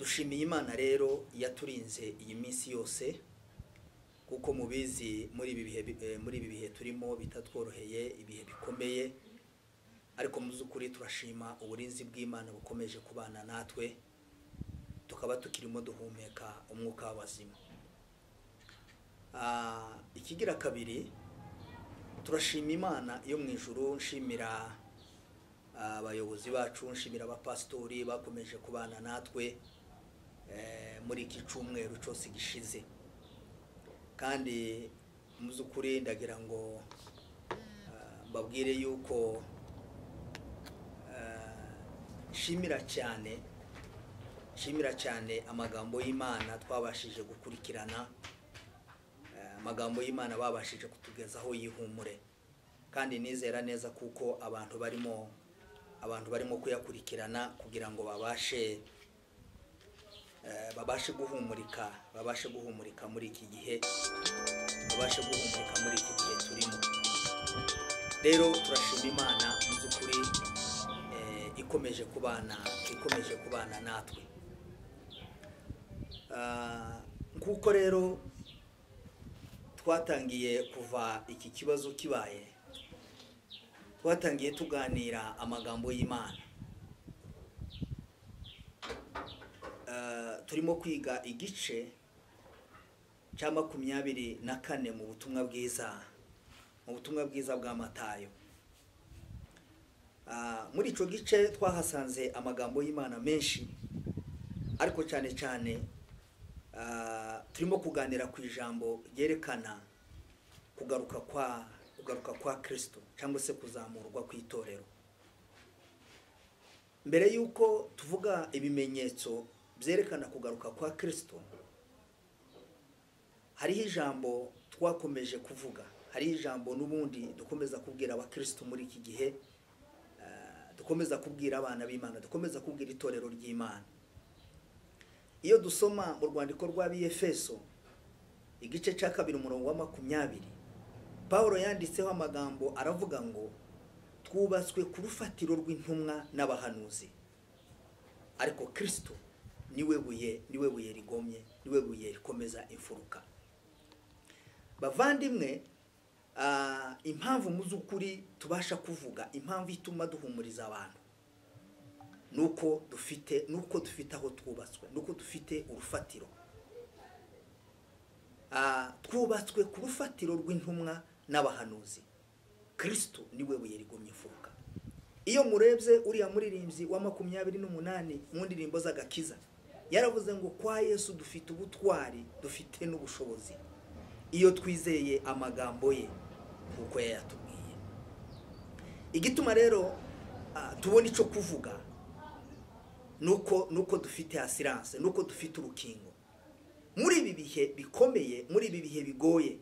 dushimiye Imana rero yaturinze iyi minsi yose kuko mubizi muri ibi bihe turimo bitatworoheye, ibihe bikomeye, ariko muzukuri turashima uburinzi bw'Imana bukomeje kubana natwe, tukaba tukirimo duhumeka umwuka w'abazima. Ikigira kabiri, turashima Imana yo mu ijuru, nshimira abayobozi bacu, nshimira abapastori bakomeje kubana natwe muri iki cyumweru cyose gishize. Kandi muzukuri ndagira ngo babwire yuko nshimira cyane amagambo y'Imana twabashije gukurikirana, amagambo y'Imana babashije kutugezaho yihumure, kandi nizera neza kuko abantu barimo kuyakurikirana kugira ngo babashe guhumurika muri iki gihe, turimo. Rero turashima Imana muzukuri ikomeje kubana natwe. Nkuko rero twatangiye kuva iki kibazo kibaye, twatangiye tuganira amagambo y'Imana. Turimo kwiga igice cya 24 mu butumwa bwiza bwa Matayo. Muri ico gice twahasanze amagambo y'Imana menshi, ariko cyane turimo kuganira ku ijambo ryerekana kugaruka kwa Kristo, cyangwa se kuzamurwa kw'itorero. Mbere yuko tuvuga ibimenyetso byerekana kugaruka kwa Kristo, hariho ijambo twakomeje kuvuga, hariho ijambo n'ubundi dukomeza kubwira abakristo muri iki gihe, dukomeza kubwira abana b'Imana, dukomeza kubwira itorero ry'Imana. Iyo dusoma mu rwandiko rw'Abefeso igice cya 2 umurongo wa 20, Paulo yanditseho amagambo aravuga ngo twubatswe ku rufatiro rw'intumwa n'abahanuzi, ariko Kristo niwe buye rigomye, niwe buye rikomeza imfuruka. Bavandimwe, impamvu muzukuri tubasha kuvuga, impamvu ituma duhumuriza abantu, nuko dufite aho twubatswe, nuko dufite urufatiro. Twubatswe ku rufatiro rw'intumwa n'abahanuzi. Kristo niwe buye rigomye imfuruka. Iyo murebye uriya muririmbyi wa 28 mu ndirimbo z'agakiza, yaravuze ngo kwa Yesu dufite ubutwari, dufite n'ubushobozi, iyo twizeye amagambo ye uko yatubwiye. Igituma rero tubona ico kuvuga nuko dufite assurance, nuko dufite urukingo muri ibi bihe bikomeye, muri ibi bihe bigoye,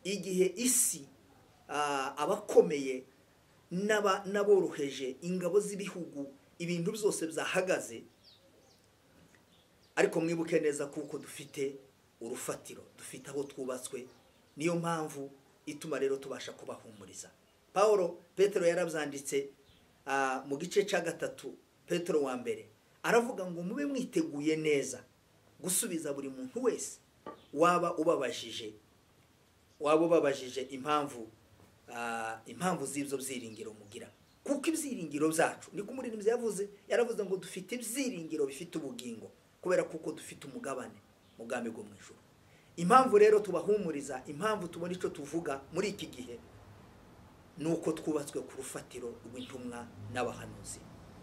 igihe isi abakomeye n'aboroheje, ingabo z'ibihugu, ibintu byose byahagaze. Ariko mwibuke neza kuko dufite urufatiro, dufite aho twubatswe, niyo mpamvu ituma rero tubasha kubahumuriza. Petero yarabyanditse mu gice cya 3, Petero wa mbere, aravuga ngo mube mwiteguye neza gusubiza buri muntu wese waba ubabajije impamvu z'ibyo byiringiro mugira, kuko ibyiringiro byacu niko umuririmbyi yaravuze ngo dufite ibyiringiro bifite ubugingo, kubera kuko dufite umugabane mu bwami bwo mu ijuru. Impamvu rero tubahumuriza, impamvu tubona ico tuvuga muri iki gihe, nuko twubatswe ku rufatiro rw'intumwa n'abahanuzi.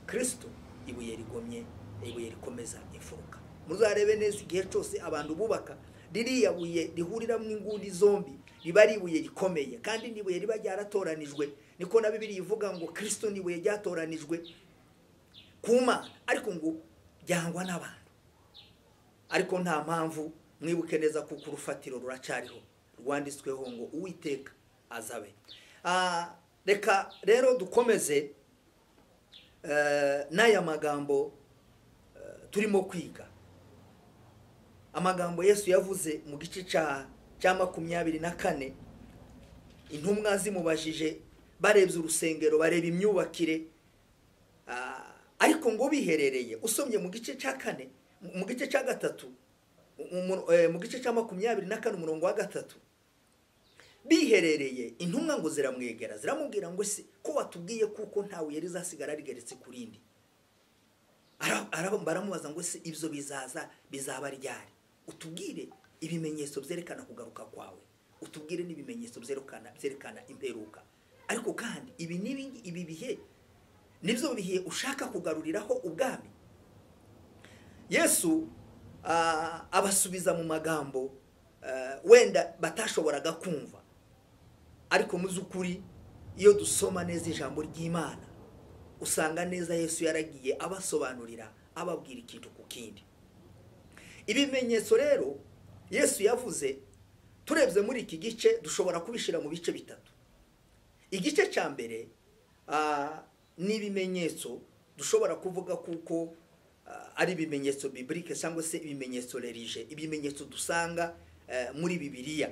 Kristo ibuye rigomye, ibuye rikomeza imfuruka. Muzarebe neza igihe cyose abantu bubaka, ririya buye rihuriramo inguni zombi, riba ari ibuye rikomeye, kandi nibuye riba ryaratoranijwe. Niko na Bibiliya ivuga ngo Kristo nibuye ryatoranijwe ku Mana, ariko ngo ryangwa n'abantu. Ariko nta mpamvu, mwibuke neza kuko urufatiro ruracariho, rwanditsweho ngo Uwiteka azabe. Reka rero dukomeze n'aya magambo turimo kwiga. Amagambo Yesu yavuze mu gice cya 24, intumwa zimubajije barebye urusengero, bareba imyubakire, ariko ngo biherereye, usomye mu gice cya 4 mu gice cya gatatu mu gice cya 24 umurongo wa 3 biherereye intumwa ngo ziramwegera ziramubwira ngo se ko watubwiye kuko ntawe yari zasigara rigeretse kurindi. Baramubaza ngo se ibyo bizaba ryari, utubwire ibimenyetso byerekana kugaruka kwawe, utubwire n'ibimenyetso byerekana imperuka. Ariko kandi ibi bihe nibyo bihe ushaka kugaruriraho ubwami. Yesu abasubiza mu magambo wenda batashoboraga kumva, ariko mu z'ukuri iyo dusoma neza ijambo ry'Imana usanga neza Yesu yaragiye abasobanurira ababwira ikintu ku kindi. Ibimenyetso rero Yesu yavuze turebye muri iki gice dushobora kubishira mu bice bitatu. Igice cya mbere ni ibimenyetso dushobora kuvuga kuko ari ibimenyetso biblique cyangwa se ibimenyetso religieux, ibimenyetso dusanga muri Bibiliya.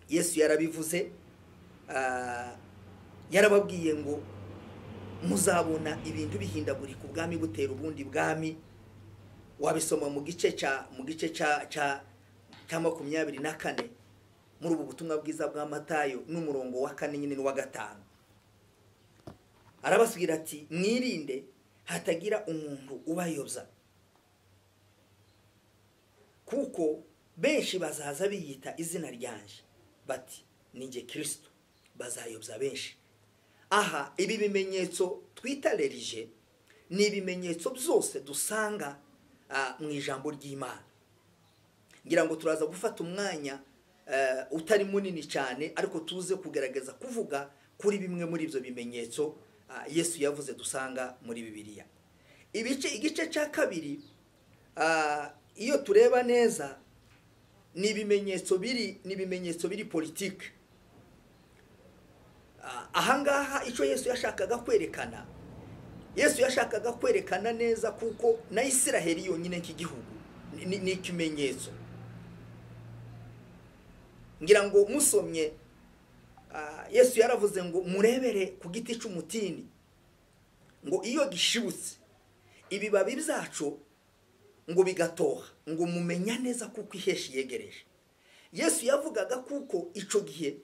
Yesu yarabivuze, yarababwiye ngo muzabona ibintu bihindagurika ubwami butera ubundi bwami. Wabisoma mu gice cya 24 muri ubu butumwa bwiza bwa Matayo n'umurongo wa 4 nyine n'uwa 5. Arabasubira ati mwirinde hatagira umuntu ubayobya, kuko benshi bazaza biyita izina ryanje bati ninjye Kristo, bazayobya benshi. Aha ibi bimenyetso twita religieux ni ibimenyetso byose dusanga mu ijambo ry'Imana. Ngira ngo turaza gufata umwanya utari munini cyane, ariko tuze kugerageza kuvuga kuri bimwe muri ibyo bimenyetso Yesu yavuze dusanga muri Bibiliya. Igice cya kabiri iyo tureba neza ni ibimenyetso biri politike. Ahangaha icyo Yesu yashakaga kwerekana, Yesu yashakaga kwerekana neza kuko na Isiraheli yonyine nk'igihugu ni ikimenyetso. Ngira ngo musomye Yesu yaravuze ngo murebere ku giti cy'umutini ngo iyo gishibutse ibibabi byacu ngo bigatoha ngo mumenya neza kuko iheshi yegereje. Yesu yavugaga kuko ico gihe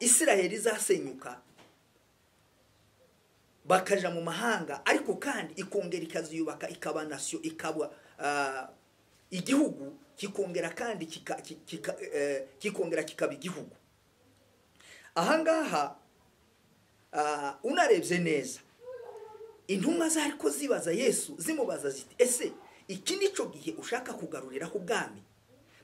Isiraheli zasenyuka bakaja mu mahanga, ariko kandi ikongera ikaziyubaka ikaba nation, ikaba igihugu kikongera kandi kikongera kikaba igihugu. Ahangaha unarebye neza intumwa zariko zibaza Yesu zimubaza ziti ese iki nico gihe ushaka kugaruriraho ubwami?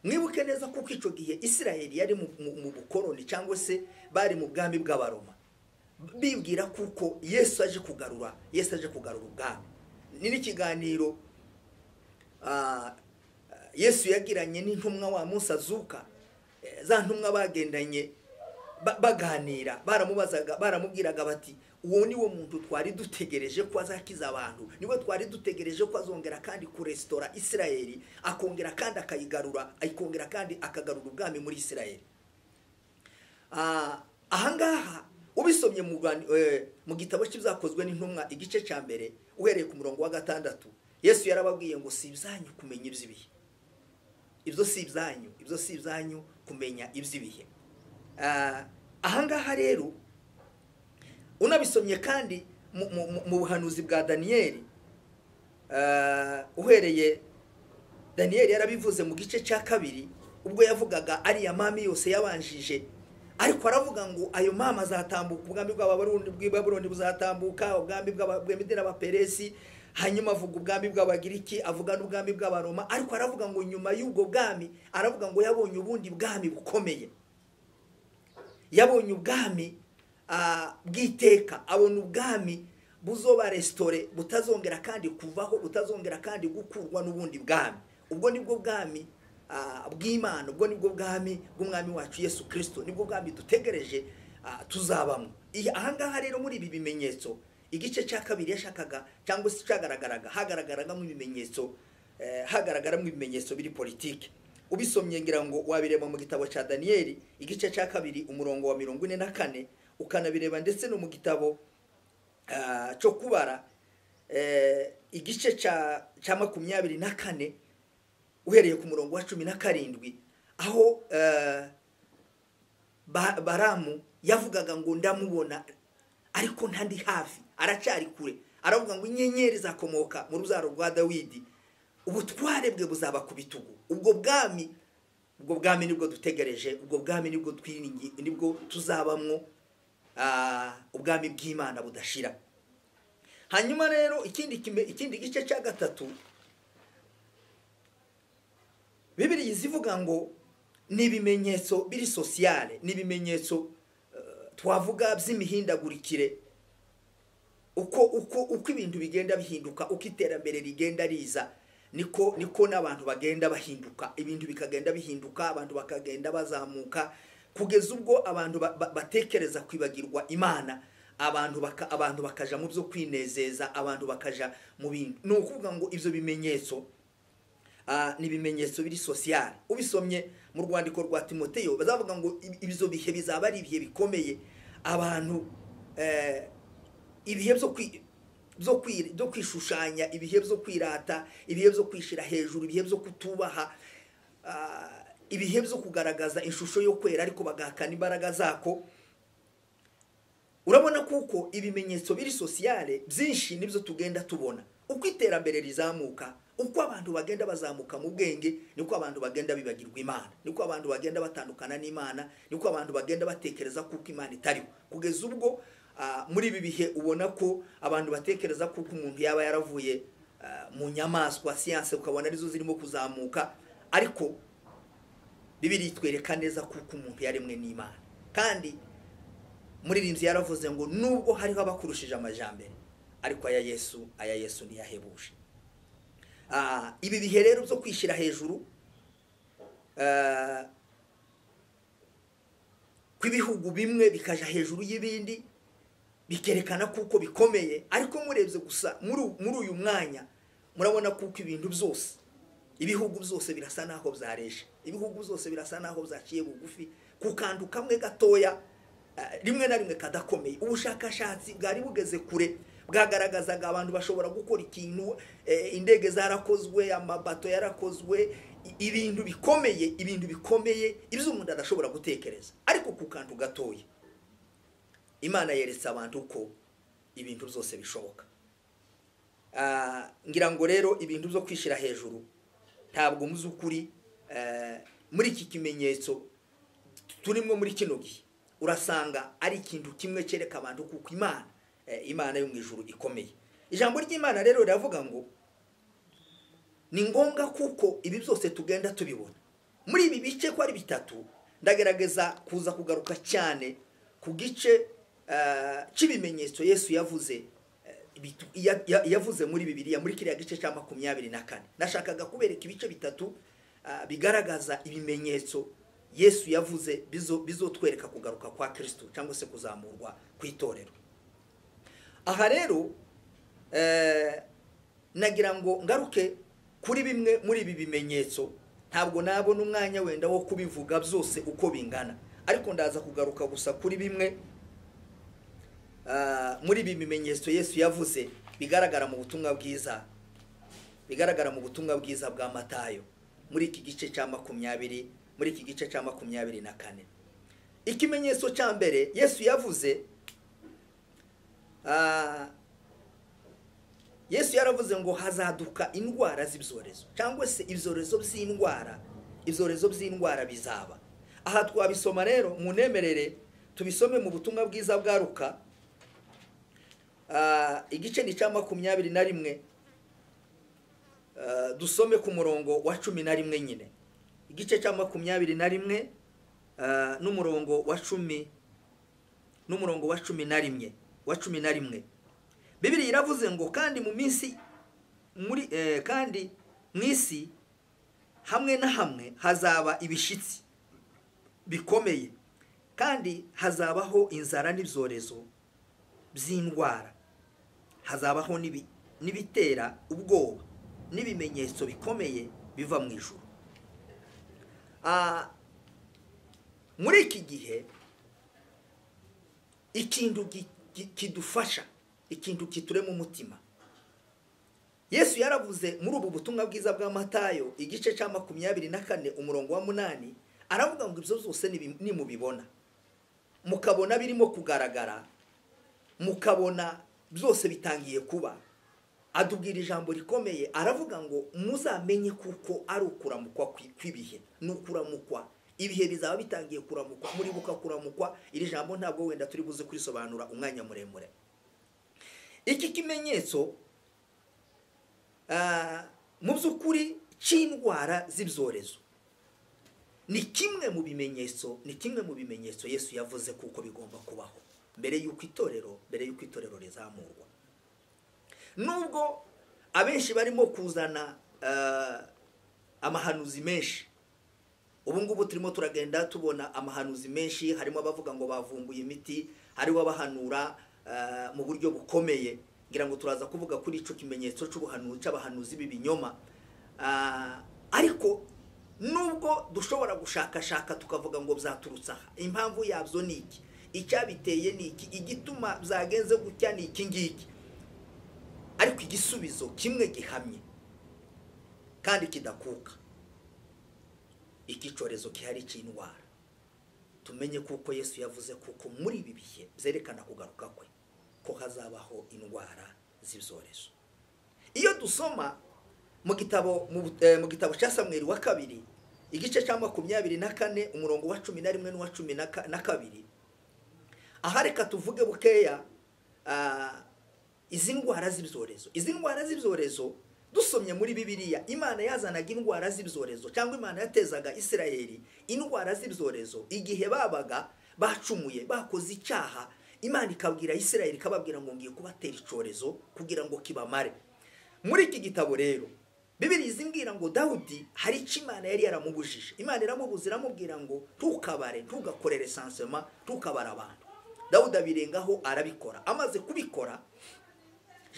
Mwibuke neza kuko ico gihe Isiraheli yari mu bukoroni cyangwa se bari mu bwami bw'Abaroma, bibwira kuko Yesu aje kugarura ubwami. Ni n'ikiganiro Yesu yagiranye n'intumwa wa Musa Zuka, za ntumwa bagendanye baganira, baramubwiraga bati uwo ni wo muntu twari dutegereje ko azakiza abantu, niwe twari dutegereje ko azongera kandi kurestora Isiraheli, akongera kandi akayigarura, akongera kandi akagarura ubwami muri Isiraheli. Ahangaha ubisomye mu gitabo cy'ibyakozwe n'intumwa igice cya mbere uhereye ku murongo wa 6, Yesu yarababwiye ngo si ibyanyu kumenya iby'ibihe, ibyo si ibyanyu kumenya iby'ibihe. Ahangaha rero unabisomye kandi mu buhanuzi bwa Daniyeli, uhereye Daniyeli yarabivuze mu gice cya 2 ubwo yavugaga ari ya mami yose yabanjije, ariko aravuga ngo ayo mama azatambuka, ubwami bw'Abarundi buzatambuka, ubwami bw'Abamedi Peresi, hanyuma avuga ubwami bw'Abagiriki, avuga n'ubwami bw'Abaroma, ariko aravuga ngo nyuma y'ubwo bwami aravuga ngo yabonye ubundi bwami bukomeye, yabonye ubwami bw'iteka, abona ubwami buzoba restore, butazongera kandi kuvaho, butazongera kandi gukurwa n'ubundi bwami. Ubwo nibwo bwami bw'Imana, ubwo nibwo bwami bw'umwami wacu Yesu Kristo, nibwo bwami dutegereje tuzabamo. Ahangaha rero muri ibi bimenyetso igice cya 2 yashakaga cyangwa se cyagaragaraga, hagaragaragamo ibimenyetso, hagaragaramo ibimenyetso biri politike. Ubisomye ngira ngo wabireba mu gitabo cya Daniyeli igice cya 2 umurongo wa 44, ukanabireba ndetse no mu gitabo cyo kubara igice cya 24 uhereye ku murongo wa 17 aho Baramu yavugaga ngo ndamubona ariko ntandi hafi aracari kure, aravuga ngo inyenyeri zakomoka mu ruzaro rwa Dawidi, ubutware bwe buzaba ku bitugu. ubwo bwami nibwo dutegereje, ubwo bwami nibwo twiringiye, nibwo tuzabamwo ubwami bw'Imana budashira. Hanyuma rero ikindi gice cya 3 Bibiliya zivuga ngo ni ibimenyetso biri sociale, ni ibimenyetso twavuga by'imihindagurikire, uko ibintu bigenda bihinduka, uko iterambere rigenda riza, niko n'abantu bagenda bahinduka, ibintu bikagenda bihinduka, abantu bakagenda bazamuka kugeza ubwo abantu batekereza kwibagirwa Imana, abantu bakaja mu byo kwinezeza, abantu bakaja mu bintu. No kuvuga ngo ivyo bimenyetso ni bimenyetso biri sociale. Ubisomye mu rwandiko rwa Timoteyo bazavuga ngo ibizo bihe bizaba ari ibihe bikomeye, abantu ibihe byo kwishushanya, ibihe byo kwirata, ibihe byo kwishira hejuru, ibihe byo kutubaha, ibihe byo kugaragaza ishusho yo kwera ariko bagahakana imbaraga zako. Urabona kuko ibimenyetso biri sociale byinshi nibyo tugenda tubona. Uko iterambere rizamuka, uko abantu bagenda bazamuka mu bwenge, niko abantu bagenda bibagirwa Imana, niko abantu bagenda batandukana n'Imana, niko abantu bagenda batekereza kuko Imana itariho. Kugeza ubwo muri ibi bihe ubona ko abantu batekereza kuko umuntu yaba yaravuye mu nyamaswa, siyanse ukabona arizo zirimo kuzamuka, ariko Bibiliya itwereka neza kuko umuntu yaremwe n'Imana. Kandi muri rimwe yaravuze ngo nubwo hariho abakurushije amajambere, ariko aya Yesu ntiyahebuje. Ibi bihe rero byo kwishira hejuru kw'ibihugu bimwe bikaja hejuru y'ibindi, bikerekana kuko bikomeye, ariko murebye gusa muri uyu mwanya murabona kuko ibintu byose, ibihugu byose birasa naho byaresha, ibihugu byose birasa naho byaciye bugufi, kukandu kamwe gatoya rimwe na rimwe kadakomeye. Ubushakashatsi bwari bugeze kure, bwagaragazaga abantu bashobora gukora ikintu, indege zarakozwe, amabato yarakozwe, ibintu bikomeye ibyo umuntu adashobora gutekereza, ariko kukantu gatoya Imana yeretse abantu ko ibintu byose bishoboka. Ngira ngo rero ibintu byo kwishira hejuru ntabwo muzukuri muri iki kimenyetso turimo muri kino gihe urasanga ari ikintu kimwe cereka abantu kuko Imana yo mu ijuru ikomeye. Ijambo ry'Imana rero riravuga ngo ni ngombwa kuko ibi byose tugenda tubibona. Muri ibi bice ko ari bitatu ndagerageza kuza kugaruka cyane ku gice cy'ibimenyetso Yesu yavuze yavuze muri Bibiliya muri kiriya gice cya 24. Nashakaga kubereka ibice bitatu bigaragaza ibimenyetso Yesu yavuze bizotwereka kugaruka kwa Kristo cyangwa se kuzamurwa kwitorero. Aha rero nagira ngo ngaruke kuri bimwe muri ibi bimenyetso, ntabwo nabona umwanya wenda wo kubivuga byose uko bingana, ariko ndaza kugaruka gusa kuri bimwe muri ibi bimenyetso Yesu yavuze bigaragara mu butumwa bwiza bwa Matayo muri iki gice cya 20, muri iki gice cya 24. Ikimenyetso cya mbere Yesu yavuze, Yesu yaravuze ngo hazaduka indwara z'ibyorezo cyangwa se ibyorezo by'indwara bizaba. Aha twabisoma rero munemerere tubisome mu butumwa bwiza bwa Luka igice ni cya 21, dusome ku murongo wa 11 nyine. Igice cya 21 n'umurongo wa 10 n'umurongo wa 11. Bibiliya iravuze ngo kandi mu minsi kandi mwisi hamwe na hamwe hazaba ibishitsi bikomeye, kandi hazabaho inzara n'ibyorezo by'indwara, hazabaho n'ibitera ubwoba n'ibimenyetso bikomeye biva mu ijuru. Muri iki gihe ikintu kidufasha, ikintu kiturema umutima, Yesu yaravuze muri ubu butumwa bwiza bwa Matayo igice cya 24 umurongo wa 8 aravuga ngo ibyo byose nimubibona mukabona birimo kugaragara mukabona byose bitangiye kuba adubwira ijambo rikomeye aravuga ngo muzamenye kuko ari ukuramukwa kw'ibihe n'ukuramukwa ibihe bizaba bitangiye kuramukwa muri buka kuramukwa iri jambo ntabwo wenda turi buze kurisobanura umwanya muremure. Iki kimenyetso mu by'ukuri cy'indwara z'ibyorezo ni kimwe mu bimenyetso Yesu yavuze kuko bigomba kubaho mbere y'uko itorero rizamurwa. Nubwo abenshi barimo kuzana amahanuzi menshi, ubu ngubu turimo turagenda tubona amahanuzi menshi, harimo abavuga ngo bavumbuye imiti, hariho abahanura mu buryo bukomeye, ngira ngo turaza kuvuga kuri ico kimenyetso c'abahanuzi b'ibinyoma. Ariko nubwo dushobora gushakashaka tukavuga ngo byaturutsa impamvu yabyo niki, icyabiteye niki, igituma byagenze gutya niki ngiki, ariko igisubizo kimwe gihamye kandi kidakuka, ikicorezo kihari cy'indwara. Tumenye kuko Yesu yavuze kuko muri ibi bihe byerekana kugaruka kwe ko hazabaho indwara z'ibyorezo. Iyo dusoma mu gitabo cya Samuel wa kabiri igice cya 24 umurongo wa 11 n'uwa 12, aha reka tuvuge bukeya izi ndwara z'ibyorezo. Dusomye muri Bibiliya, Imana yazanaga indwara z'ibyorezo cyangwa Imana yatezaga Isirayeli indwara z'ibyorezo igihe babaga bacumuye, bakoze icyaha. Imana ikabwira Isirayeli, ikababwira ngo ngiye kubatera icorezo kugira ngo kibamare. Muri iki gitabo rero Bibiliya izimbwira ngo Dawudi hari icyo Imana yari yaramubujije. Imana iramubuza, iramubwira ngo ntukabare, ntugakorere sansema, ntukabara abantu. Dawudi abirengaho arabikora. Amaze kubikora,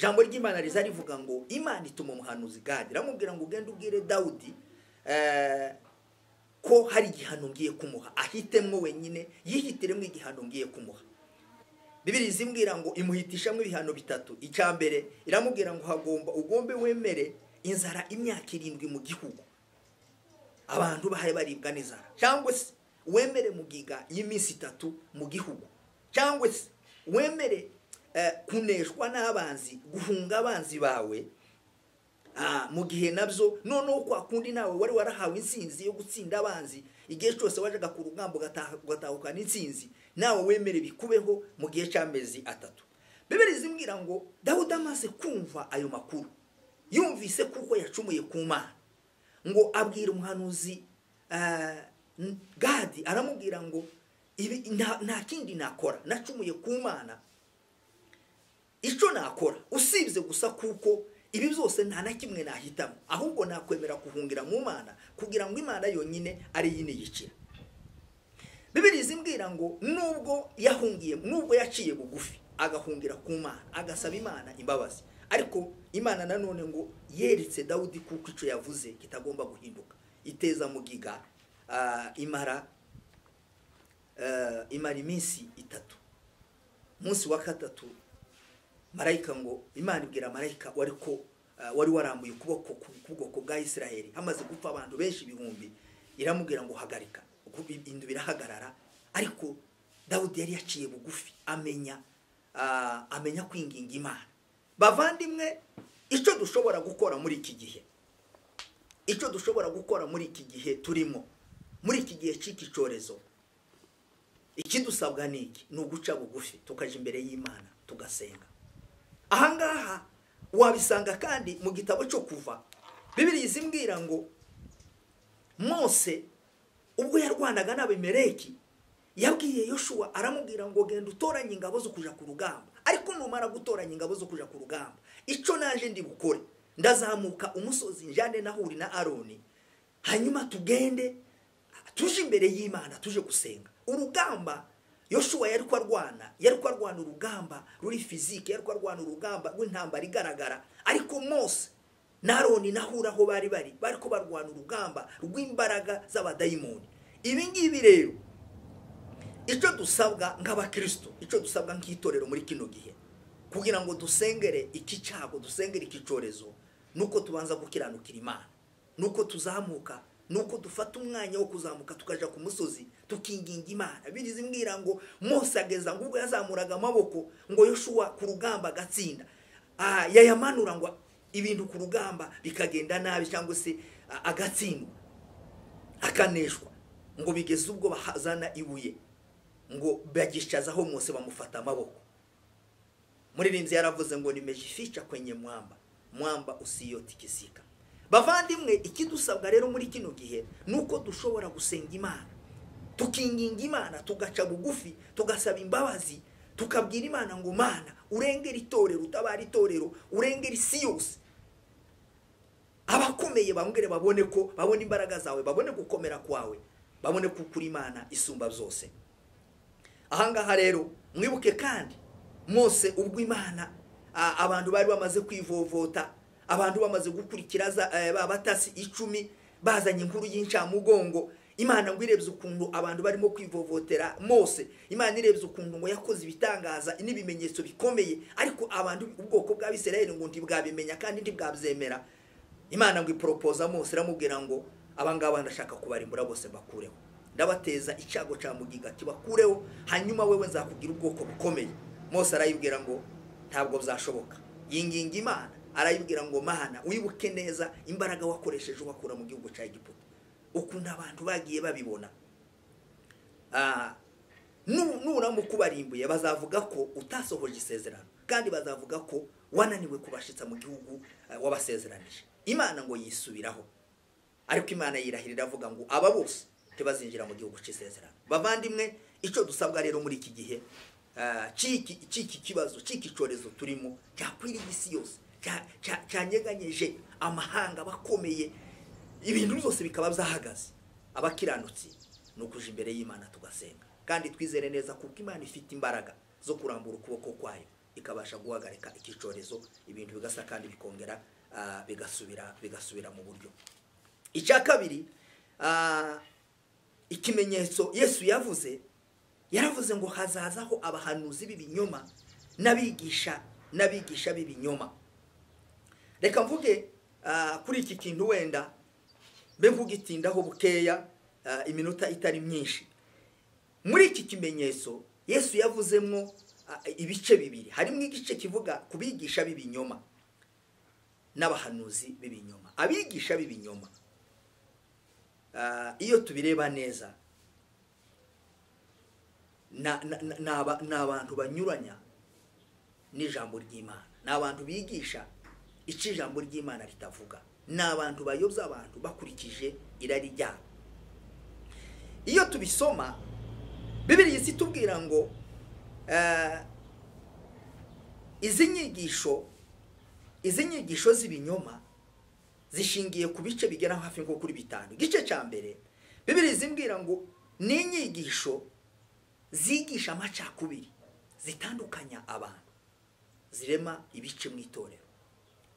jambo ry'Imana riza rivuga ngo Imana ituma umuhanuzi Gadi, iramubwira ngo ugende ubwire Dawudi ko hari igihano ngiye kumuha, ahitemwo wenyine, yihitiremo igihano ngiye kumuha. Bibiliya izimbwira ngo imuhitishamwe ibihano bitatu. Icya mbere iramubwira ngo ugombe wemere inzara imyaka 7 mu gihugu, abantu bahaye baribwa n'inzara, cyangwa se wemere mugiga y'iminsi 3 mu gihugu, cyangwa se wemere kuneshwa n'abanzi, guhunga abanzi bawe mu gihe nabyo noneho kwa kundi nawe wari warahawe insinzi yo gutsinda abanzi, igihe cyose wajaga ku rugamba ugatahukana insinzi, nawe wemere bikubeho mu gihe cy'amezi 3. Bibiliya izimbwira ngo Dawudi amaze kumva ayo makuru, yumvise kuko yacumuye ku Mana, ngo abwira umuhanuzi Gadi, aramubwira ngo nta kindi nakora, nacumuye ku Mana, icyo nakora usibye gusa kuko ibi byose nta na kimwe nahitamo, ahubwo nakwemera kuhungira mu Mana kugira ngo Imana yonyine ari yiniyikira. Bibiliya izimbwira ngo nubwo yaciye bugufi agahungira ku Mana, agasaba Imana imbabazi, ariko Imana nanone ngo yeretse Dawudi kuko icyo yavuze kitagomba guhinduka. Iteza mugiga imara iminsi 3. Munsi wa 3 marayika ngo Imana ibwira marayika wari warambuye ukuboko kubwoko bwa Isirayeli, hamaze gupfa abantu benshi ibihumbi, iramubwira ngo hagarika. Indu birahagarara, ariko Dawudi yari yaciye bugufi, amenya kwinginga Imana. Bavandimwe, icyo dushobora gukora muri iki gihe turimo, muri iki gihe cy'ikicorezo, ikidusabwa niki ni uguca bugufi tukaje imbere y'Imana tugasenga. Ahangaha wabisanga kandi mu gitabo cyo Kuva. Bibiliya izimbwira ngo Mose ubwo yarwanaga n'Abimeleki yabwiye Yoshua, aramubwira ngo genda utoranye ingabo zo kuja ku rugamba, ariko numara gutoranya ingabo zo kuja ku rugamba, icyo naje ndi bukore, ndazamuka umusozi njane nahuri na Aroni, hanyuma tugende tuje imbere y'Imana tuje gusenga. Urugamba Yoshua yari kwarwana urugamba ruri fizike, yari kwarwana urugamba rw'intambara igaragara, ariko Mose na Aroni nahuraho bari ko barwana urugamba rw'imbaraga z'abadayimoni. Ibi ngibi rero icyo dusabwa nk'abakristo, icyo dusabwa nk'itorero muri kino gihe, kugira ngo dusengere iki cyago, dusengere iki cyorezo, nuko tubanza gukiranukira Imana, nuko tuzamuka, nuko dufata umwanya wo kuzamuka tukaja ku musozi tukinginga Imana. Birizi mbwira ngo Mose ageza ngo ubwo yazamuraga amaboko ngo Yoshua ku rugamba gatsinda, yayamanura ngo ibintu ku rugamba bikagenda nabi cyangwa se agatsindwa akaneshwa, ngo bigeze ubwo bahazana ibuye ngo bagishazaho Mose bamufata amaboko. Muririmbyi yaravuze ngo nimejificha kwenye mwamba usiyotikisika. Bavandimwe, ikidusabwa rero muri kino gihe nuko dushobora gusenga Imana, tukinginga Imana, tugaca bugufi, tugasaba imbabazi, tukabwira Imana ngo Mana urengera itorero, utabara itorero, urengera isi yose. Abakomeye bambwire babone ko babone imbaraga zawe, babone gukomera kwawe, babone ko kuri Imana isumba byose. Ahangaha rero mwibuke kandi Mose ubwo Imana abantu bari bamaze kwivovota, abantu bamaze gukurikira babatasi 10 bazanye inkuru y'incamugongo. Imana ngo irebye ukuntu abantu barimo kwivovotera Mose, Imana irebye ukuntu ngo yakoze ibitangaza n'ibimenyetso bikomeye, ariko abantu ubwoko bw'Abisirayeli ngo ntibwabimenya kandi ntibwabyemera. Imana ngo ipropose Mose iramubwira ngo abangaba ndashaka kubarimbura bose bakureho, ndabateza icyago cya mugiga kibakureho, hanyuma wewe nzakubwira ubwoko bukomeye. Mose arayibwira ngo ntabwo byashoboka, yinginga Imana, arayibwira ngo Mana wibuke neza imbaraga wakoresheje ubakura mu gihugu cya Egiputa. Ukunda abantu bagiye babibona, nuramukubarimbuye bazavuga ko utasohoje isezerano, kandi bazavuga ko wananiwe kubashitsa mu gihugu wabasezeranije. Imana ngo yisubiraho, ariko Imana yirahirira avuga ngo aba bose tebazinjira mu gihugu cy'isezerano. Bavandimwe, icyo dusabwa rero muri iki gihe ciki kibazo, ciki cyorezo turimo cyakwiriye isi yose, cyanyeganyeje amahanga bakomeye, ibintu byose bikaba byahagaze. Abakiranutsi nukuja imbere y'Imana tugasenga, kandi twizere neza kuko Imana ifite imbaraga zo kurambura ukuboko kwayo ikabasha guhagarika iki cyorezo, ibintu bigasa kandi bikongera bigasubira mu buryo. Icya kabiri, ikimenyetso Yesu yaravuze ngo hazazaho abahanuzi b'ibinyoma n'abigisha b'ibinyoma. Reka mvuge kuri iki kintu wenda mbe mvugitindaho bukeya iminota itari myinshi. Muri iki kimenyetso Yesu yavuzemo ibice bibiri. Harimo igice kivuga kubigisha b'ibinyoma n'abahanuzi b'ibinyoma. Abigisha b'ibinyoma, iyo tubireba neza, n'abantu banyuranya n'ijambo ry'Imana, n'abantu bigisha icyo ijambo ry'Imana ritavuga, n'abantu bayobya abantu bakurikije irari ryabo. Iyo tubisoma Bibiliya itubwira ngo izi nyigisho z'ibinyoma zishingiye ku bice bigera hafi nko kuri 5. Igice cya mbere Bibiliya izimbwira ngo ni inyigisho zigisha amacakubiri, zitandukanya abantu, zirema ibice mu itorero,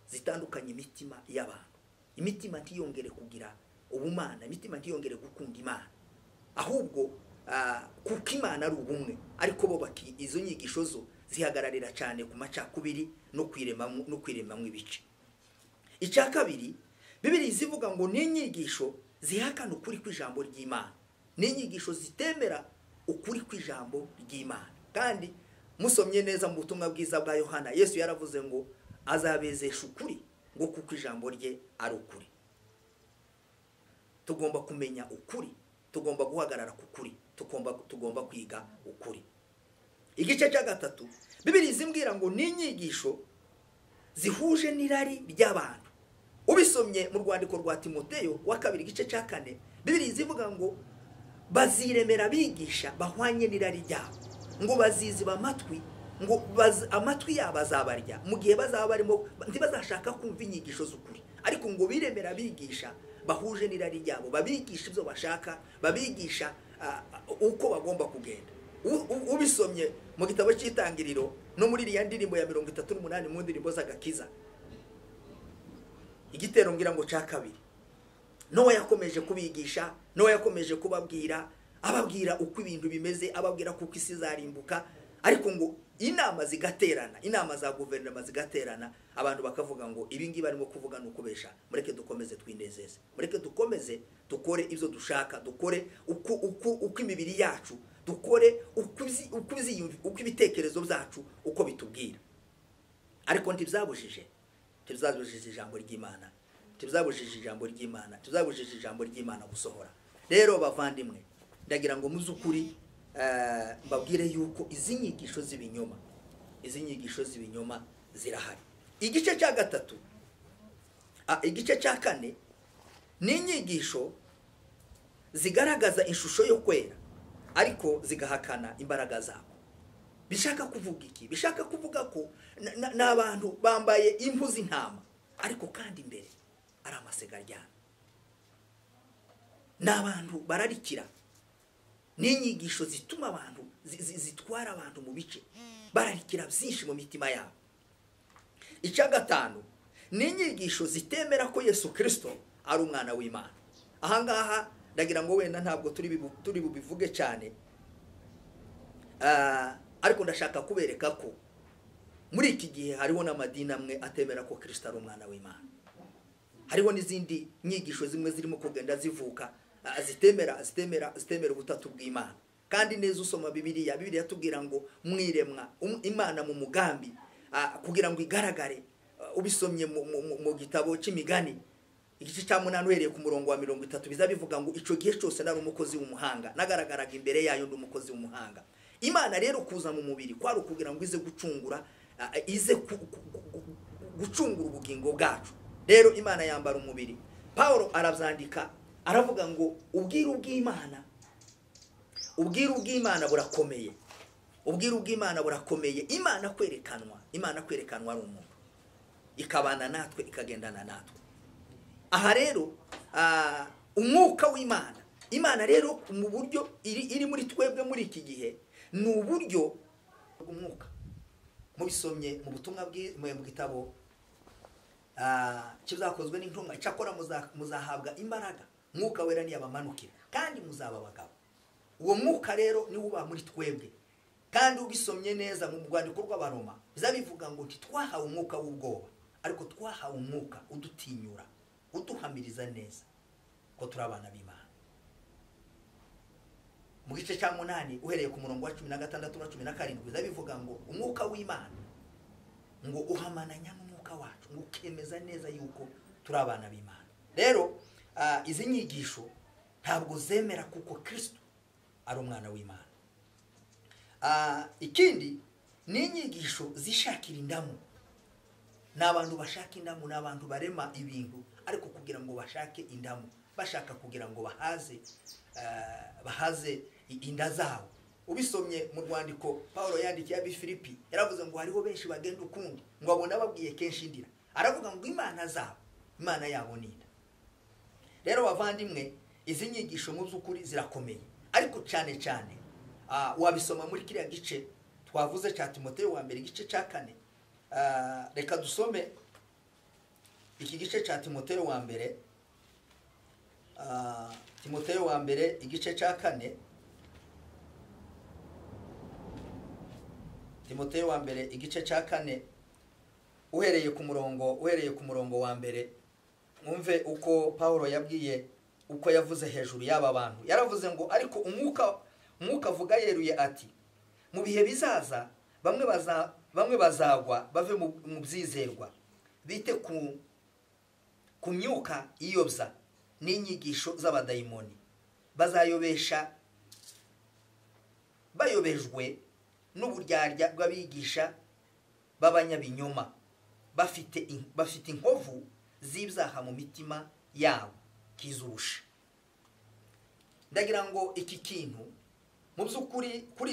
zitandukanya imitima y'abantu. Imitima ntiyongere kugira ubumana, imitima ntiyongere gukunda Imana, ahubwo kuko Imana ari ubumwe, ariko bo izo nyigisho zo zihagararira cyane ku macakubiri no kwiremamwe ibice. Icya kabiri, Bibiliya izivuga ngo ni inyigisho zihakana ukuri kw'ijambo ry'Imana, ni inyigisho zitemera ukuri kw'ijambo ry'Imana. Kandi musomye neza mu butumwa bwiza bwa Yohana, Yesu yaravuze ngo azabezesha ukuri, ngo kuko ijambo rye ari ukuri. Tugomba kumenya ukuri, tugomba guhagarara ku kuri, tugomba kwiga ukuri. Igice cya gatatu Bibiliya izimbwira ngo ni inyigisho zihuje n'irari ry'abantu. Ubisomye mu rwandiko rwa Timoteyo wa 2 igice cya 4, Bibiliya izivuga ngo baziremera bigisha bahwanye n'irari ryabo, ngo baziziba amatwi, ngo amatwi yabo azabarya mu gihe bazaba barimo ntibazashaka kumva inyigisho z'ukuri, ariko ngo biremera bigisha bahuje n'irari ryabo, babigisha ibyo bashaka, babigisha uko bagomba kugenda. Ubisomye mu gitabo cy'Itangiriro no muri iriya ndirimbo ya 38 mu ndirimbo z'agakiza, igitero ngira ngo cya 2, Nowa yakomeje kubigisha, Nowa yakomeje kubabwira, ababwira uko ibintu bimeze, ababwira kuko isi zarimbuka, ariko ngo inama zigaterana, inama za guverinoma zigaterana, abantu bakavuga ngo ibi ngibi barimo kuvuga ni ukubesha, mureke dukomeze twinezeze, mureke dukomeze dukore ibyo dushaka, dukore uko imibiri yacu, dukore uko ibitekerezo byacu uko bitubwira. Ariko ntibzabujije ijambo ry'Imana, ntibzabujije ijambo ry'Imana gusohora. Rero bavandimwe, ndagira ngo muzukuri mbabwire yuko izi nyigisho z'ibinyoma zirahari. Igice cya gatatu, igice cya kane ni inyigisho zigaragaza ishusho yo kwera ariko zigahakana imbaraga zabo. Bishaka kuvuga iki? Bishaka kuvuga ko n'abantu bambaye impu z'intama ariko kandi imbere ari amasegaryana. N'abantu bararikira, n'inyigisho zituma abantu zitwara abantu mu bice, bararikira byinshi mu mitima yabo. Icya gatanu ni inyigisho zitemera ko Yesu Kristo ari umwana w'Imana. Ahangaha ndagira ngo wenda ntabwo turi bubivuge cyane, ariko ndashaka kubereka ko muri iki gihe hariho n'amadini amwe atemera ko Kristo ari umwana w'Imana. Hariho n'izindi nyigisho zimwe zirimo kugenda zivuka zitemera ubutatu bw'Imana. Kandi neza usoma Bibiliya tubwira ngo mwiremwa Imana mu mugambi kugira ngo igaragare. Ubisomye mu gitabo cy'Imigani igice cya 8 uhereye ku murongo wa 30 biza bivuga ngo ico gihe cyose nari umukozi w'umuhanga, nagaragaraga imbere yayo ndi umukozi w'umuhanga. Imana rero kuza mu mubiri kwari kugira ngo ize gucungura gucungura ubugingo bwacu. Rero Imana yambara umubiri. Paulo arabyandika aravuga ngo ubwiru bw'Imana burakomeye. Ubwiru bw'Imana burakomeye. Imana kwerekanwa ari umuntu, ikabana natwe, ikagendana natwe. Aha rero umwuka w'Imana, Imana rero mu buryo iri muri twebwe muri iki gihe ni uburyo bw'umwuka. Mubisomye mu butumwa mu gitabo kizakozwe n'intumwa, cyakora muzahabwa imbaraga, mwuka wera niyabamanukira kandi muzaba abagabo. Uwo mwuka rero ni uba muri twebwe. Kandi ubisomye neza mu rwandiko rw'Abaroma bizabivuga ngo ntitwahawe umwuka w'ubwoba, ariko twahawe umwuka udutinyura, uduhamiriza neza ko turi abana b'Imana. Mu gice cya 8 uhereye ku murongo wa 16 na 17 bizabivuga ngo umwuka w'Imana ngo uhamananya n'umwuka wacu, ngo ukemeza neza yuko turi abana b'Imana. Rero izi nyigisho ntabwo zemera kuko Kristo ari umwana w'Imana. Ikindi ni inyigisho zishakira indamu. N'abantu bashaka indamu, n'abantu barema ibintu ariko kugira ngo bashake indamu, bashaka kugira ngo bahaze inda zabo. Ubisomye mu rwandiko Paulo yandikiye ab'Ifilipi yaravuze ngo hariho benshi bagenda ukundi, ngo abona babwiye kenshi indira. Aravuga ngo Imana yabo ni inda. Rero bavandimwe, izi nyigisho mu by'ukuri zirakomeye, ariko cyane cyane wabisoma muri kiriya gice twavuze cya Timoteyo wa mbere igice cya 4. Reka dusome iki gice cya Timoteyo wa mbere, Timoteyo wa mbere igice cya 4. Timoteyo wa mbere igice cya 4 uhereye ku murongo wa mbere. Mwumve uko Paulo yabwiye, uko yavuze hejuru y'aba bantu. Yaravuze ngo ariko umwuka avuga yeruye ati mu bihe bizaza bamwe bazagwa bave mu byizerwa, bite ku myuka iyobya n'inyigisho z'abadayimoni, bayobejwe n'uburyarya bw'abigisha b'abanyabinyoma, bafite inkovu z'ibyaha mu mitima yabo kizurusha. Ndagira ngo iki kintu mu by'ukuri kuri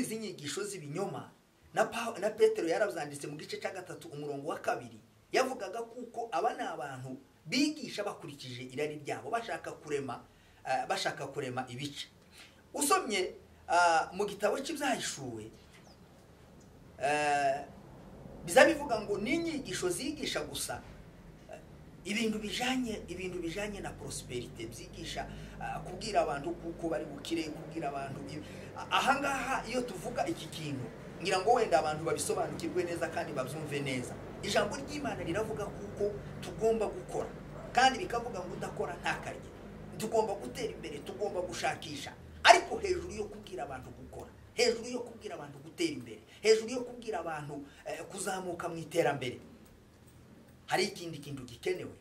izi nyigisho z'ibinyoma na Petero yarabyanditse mu gice cya 3 umurongo wa 2. Yavugaga kuko aba ni abantu bigisha bakurikije irari ryabo, bashaka kurema ibice. Usomye mu gitabo cy'Ibyahishuwe bizabivuga ngo ni inyigisho zigisha gusa ibintu bijanye na prosperity, byigisha kubwira abantu kuko bari bukire, kubwira abantu ahangaha iyo tuvuga iki kintu ngira ngo wenda abantu babisobanukirwe neza kandi babyumve neza. Ijambo ry'Imana riravuga kuko tugomba gukora, kandi bikavuga ngo udakora ntakarye. Tugomba gutera imbere, tugomba gushakisha, ariko hejuru yo kubwira abantu gukora, hejuru yo kubwira abantu gutera imbere, hejuru yo kubwira abantu kuzamuka mu iterambere, hari ikindi kintu gikenewe,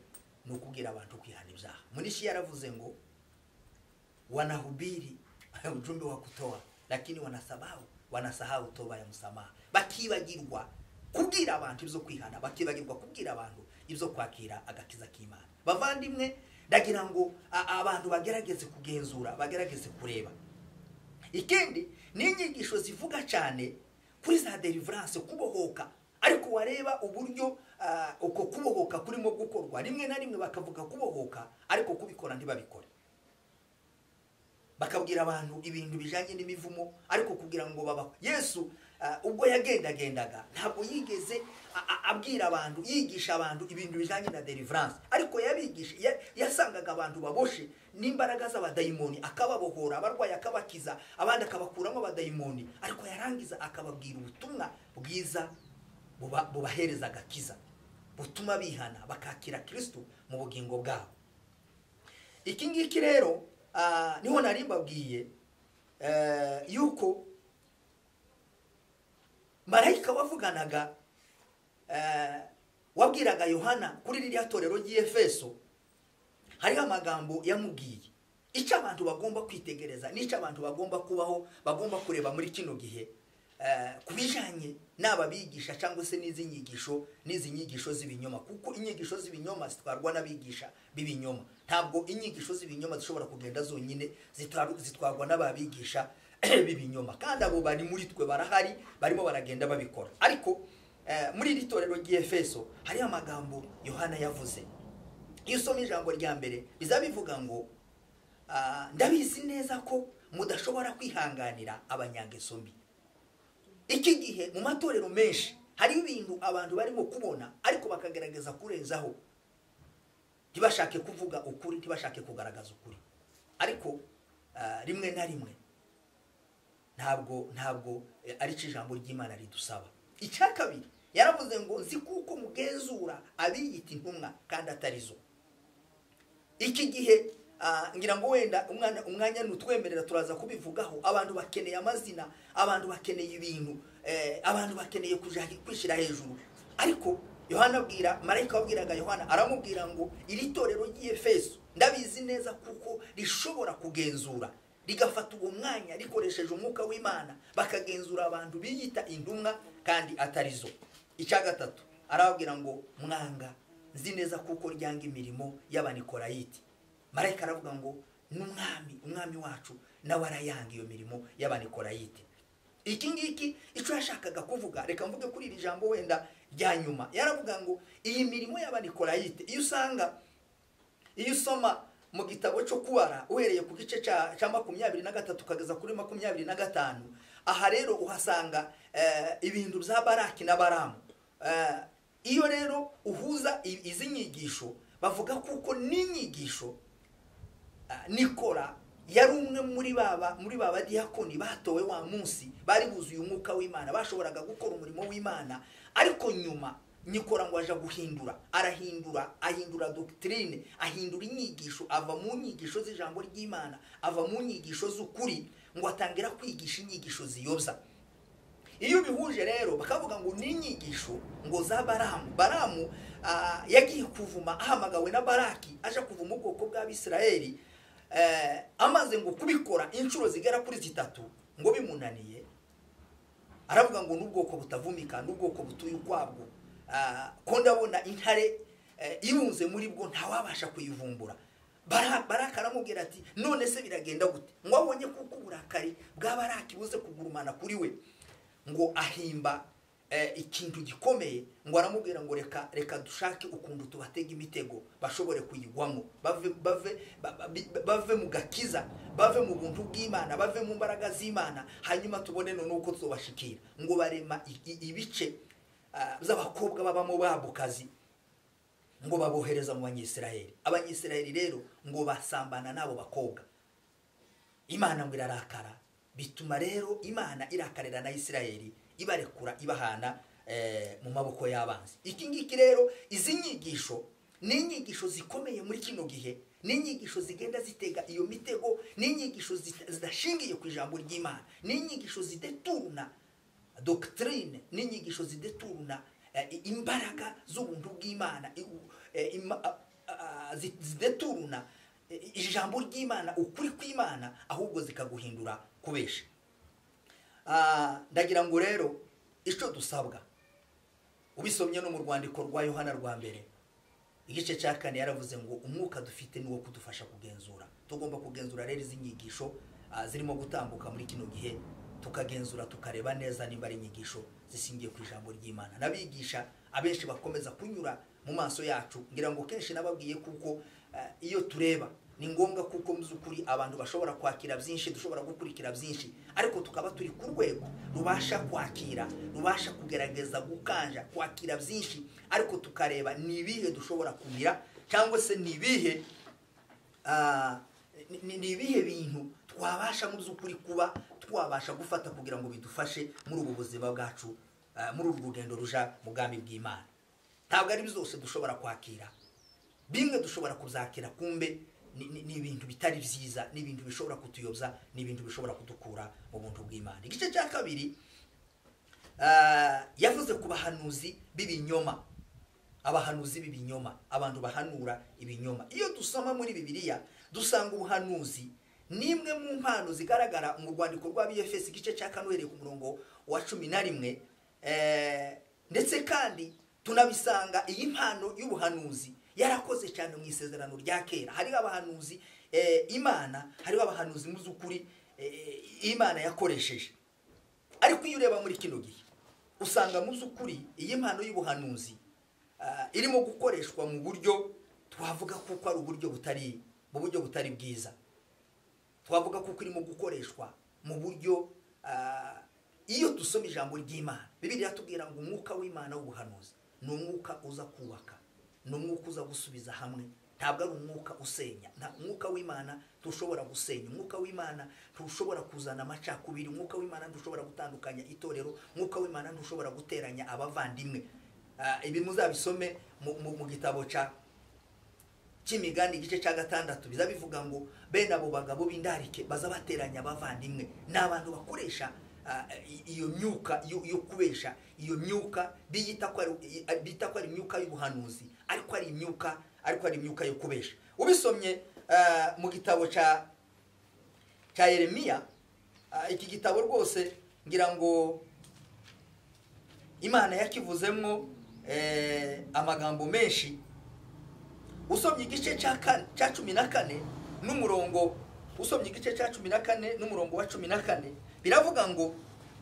ni ukubwira abantu kwihana ibyaha. Munishi yaravuze ngo wanahubiri ujumbe wa kutoa, lakini wanasahau toba ya msamaha. Bakibagirwa kubwira abantu ibyo kwihana, bakibagirwa kubwira abantu ibyo kwakira agakiza k'Imana. Bavandimwe, ndagira ngo abantu bagerageze kugenzura, bagerageze kureba. Ikindi ni inyigisho zivuga cyane kuri za deliverance, kubohoka, ariko wareba uburyo uko kubohoka kurimo gukorwa. Rimwe na rimwe bakavuga kubohoka, ariko kubikora ntibabikore. Bakabwira abantu ibintu bijanye n'imivumo, ariko kugira ngo baba. Yesu ubwo yagendaga ntabwo yigeze abwira abantu, yigisha abantu ibintu bijanye na deliverance, ariko yabigisha, yasangaga abantu baboshe n'imbaraga z'abadayimoni, akababohora, abarwayi akabakiza, abandi akabakuramo abadayimoni, ariko yarangiza akababwira ubutumwa bwiza bubahereza agakiza, butuma bihana bakakira Kristo mu bugingo bwabo. Iki ngiki rero niho nari mbabwiye yuko marayika wavuganaga wabwiraga Yohana kuri ririya torero ry'Efeso, hari amagambo yamubwiye icyo abantu bagomba kwitegereza, n'icyo abantu bagomba kubaho, bagomba kureba muri kino gihe, kubijanye n'aba bigisha cyangwa se n'izi nyigisho z'ibinyoma. Kuko inyigisho z'ibinyoma zitwarwa n'abigisha b'ibinyoma, ntabwo inyigisho z'ibinyoma zishobora kugenda zonyine, zitwarwa n'ababigisha b'ibinyoma, kandi abo bari muri twe, barahari, barimo baragenda babikora. Ariko muri iri torero ry'Efeso hari amagambo Yohana yavuze. Iyo usoma ijambo rya mbere bizabivuga ngo ndabizi neza ko mudashobora kwihanganira abanyangeso mbi. Iki gihe mu matorero menshi hari ibintu abantu barimo kubona, ariko bakagerageza kurenzaho, ntibashake kuvuga ukuri, ntibashake kugaragaza ukuri. Ariko rimwe na rimwe ntabwo ari cyo ijambo ry'Imana ridusaba. Icya kabiri yaravuze ngo nzi kuko mugenzura abiyita intumwa kandi atarizo. Iki gihe ngira ngo wenda umwanya nutwemerera turaza kubivugaho. Abantu bakeneye amazina, abantu bakeneye ibintu, abantu bakeneye kwishira hejuru. Ariko Yohana marayika wabwiraga Yohana aramubwira ngo iri torero ry'Efeso ndabizi neza kuko rishobora kugenzura, rigafata uwo mwanya rikoresheje umwuka w'Imana, bakagenzura abantu biyita intumwa kandi atarizo. Icya gatatu arababwira ngo mwanga nzi neza kuko ryanga imirimo y'Abanikorayiti. Marayika aravuga ngo umwami wacu nawe arayanga iyo mirimo y'Abanikorayiti. Iki ngiki icyo yashakaga kuvuga, reka mvuge kuri iri jambo wenda rya nyuma. Yaravuga ngo iyi mirimo y'Abanikorayiti, iyo usoma mu gitabo cyo Kubara uhereye ku gice cya 23 ukageza kuri 25, aha rero uhasanga ibintu bya Baraki na Baramu. Iyo rero uhuza izi nyigisho, bavuga kuko n'inyigisho Nikora yari umwe muri baba diakoni batowe wa munsi, bari buzuye umwuka w'Imana, bashoboraga gukora umurimo w'Imana. Ariko nyuma Nikora ngo aje guhindura, ahindura doctrine, ahindura inyigisho, ava mu nyigisho z'ijambo ry'Imana, ava mu nyigisho z'ukuri, ngo atangira kwigisha inyigisho ziyobya. Iyo bihuje rero bakavuga ngo n'inyigisho ngo za Baramu yagiye kuvuma, ahamagawe na Baraki aje kuvuma ubwoko bw'Abisirayeli, amaze ngo kubikora inshuro zigera kuri 3 ngo bimunaniye, aravuga ngo n'ubwoko butavumika, n'ubwoko butuye ukwabwo, ko ndabona intare irunze muri bwo ntawabasha kuyivumbura. Baraka aramubwira ati none se biragenda gute? Ngo abonye kuko uburakari bwa Baraki buze kugurumana kuri we, ngo ahimba ikintu gikomeye, ngo aramubwira ngo reka dushake ukuntu tubatega imitego bashobore kuyigwamo, bave mu gakiza, bave mu buntu bw'Imana, bave mu mbaraga z'Imana, hanyuma tubone none uko tuzobashikira. Ngo barema ibice z'abakobwa babamo babukazi, ngo babohereza mu banyisiraheli. Abanyisiraheli rero ngo basambana n'abo bakobwa. Imana ngo irarakara, bituma rero Imana irakarira na Isiraheli ibarekura ibahana mu maboko y'abanzi. Iki ngiki rero, izi nyigisho ni inyigisho zikomeye muri kino gihe, ni inyigisho zigenda zitega iyo mitego, ni inyigisho zidashingiye ku ijambo ry'Imana, ni inyigisho zideturuna doctrine, ni inyigisho zideturuna imbaraga z'ubuntu bw'Imana, zideturuna ijambo ry'Imana, ukuri kw'Imana, ahubwo zikaguhindura kubesha. Ndagira ngo rero icyo dusabwa, ubisomye no mu rwandiko rwa Yohana rwa mbere igice cya 4 yaravuze ngo umwuka dufite ni wo kudufasha kugenzura. Tugomba kugenzura rero izi nyigisho zirimo gutambuka muri kino gihe, tukagenzura tukareba neza nimba ari inyigisho zisingiye ku ijambo ry'Imana. Nabigisha abenshi bakomeza kunyura mu maso yacu, ngira ngo kenshi nababwiye kuko iyo tureba ni ngombwa kuko muzukuri abantu bashobora kwakira byinshi, dushobora gukurikira byinshi, ariko tukaba turi ku rwego rubasha kwakira, rubasha kugerageza gukanja kwakira byinshi, ariko tukareba ni ibihe dushobora kumira, cyangwa se ni ibihe bintu twabasha mu by'ukuri kuba twabasha gufata kugira ngo bidufashe muri ubu buzima bwacu, muri uru rugendo ruja mu bwami bw'Imana. Ntabwo ari byose dushobora kwakira, bimwe dushobora kuzakira, kumbe ni ibintu bitari byiza, ni ibintu bishobora kutuyobya, ni ibintu bishobora kudukura mu buntu bw'Imana. Igice cya 2 yavuze ku bahanuzi b'ibinyoma, abahanuzi b'ibinyoma, abantu bahanura ibinyoma. Iyo dusoma muri Bibiliya dusanga ubuhanuzi nimwe mu mpano zigaragara mu rwandiko rw'Abefesi igice cya 4 ku murongo wa 11, ndetse kandi tunabisanga iyi mpano y'ubuhanuzi yarakoze cyane mu isezerano rya kera. Hari abahanuzi Imana, hari abahanuzi mu z'ukuri Imana yakoresheje, ariko iyo ureba muri kino gihe usanga mu z'ukuri iyi mpano y'ubuhanuzi irimo gukoreshwa mu buryo twavuga kuko ari uburyo butari bwiza. Twavuga kuko irimo gukoreshwa mu buryo, iyo dusoma ijambo ry'Imana, Bibiliya tubwira ngo umwuka w'Imana w'ubuhanuzi ni umwuka uza kubaka, ni umwuka uza gusubiza hamwe, ntabwo ari umwuka usenya. Umwuka w'Imana tushobora gusenya, umwuka w'Imana tushobora kuzana amacakubiri, umwuka w'Imana dushobora gutandukanya itorero, umwuka w'Imana dushobora guteranya abavandimwe. Ibi muzabisome mu gitabo cy'Imigani igice cya 6, biza bivuga ngo bene abo bagabo b'indarike baza bateranya abavandimwe. Ni abantu bakoresha iyo myuka yo kubesha, iyo myuka bita ko ari imyuka y'ubuhanuzi, ariko ari imyuka yo kubesha. Ubisomye mu gitabo cya Yeremiya, iki gitabo rwose ngira ngo Imana yakivuzemo amagambo menshi. Usomye igice cya 14 n'umurongo, usomye igice cya 14 n'umurongo wa 14, biravuga ngo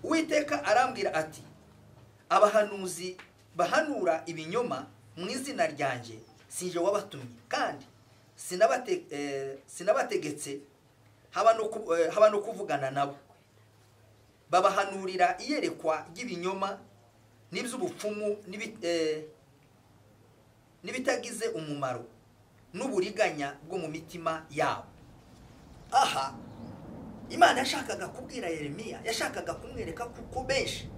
Uwiteka arambwira ati, abahanuzi bahanura ibinyoma mu izina ryanjye sinje wabatumye, kandi sinabategetse haba no kuvugana nabo. Babahanurira iyerekwa ry'ibinyoma n'iby'ubupfumu n'ibitagize umumaro n'uburiganya bwo mu mitima yabo. Aha Imana yashakaga kubwira Yeremiya, yashakaga kumwereka kuko benshi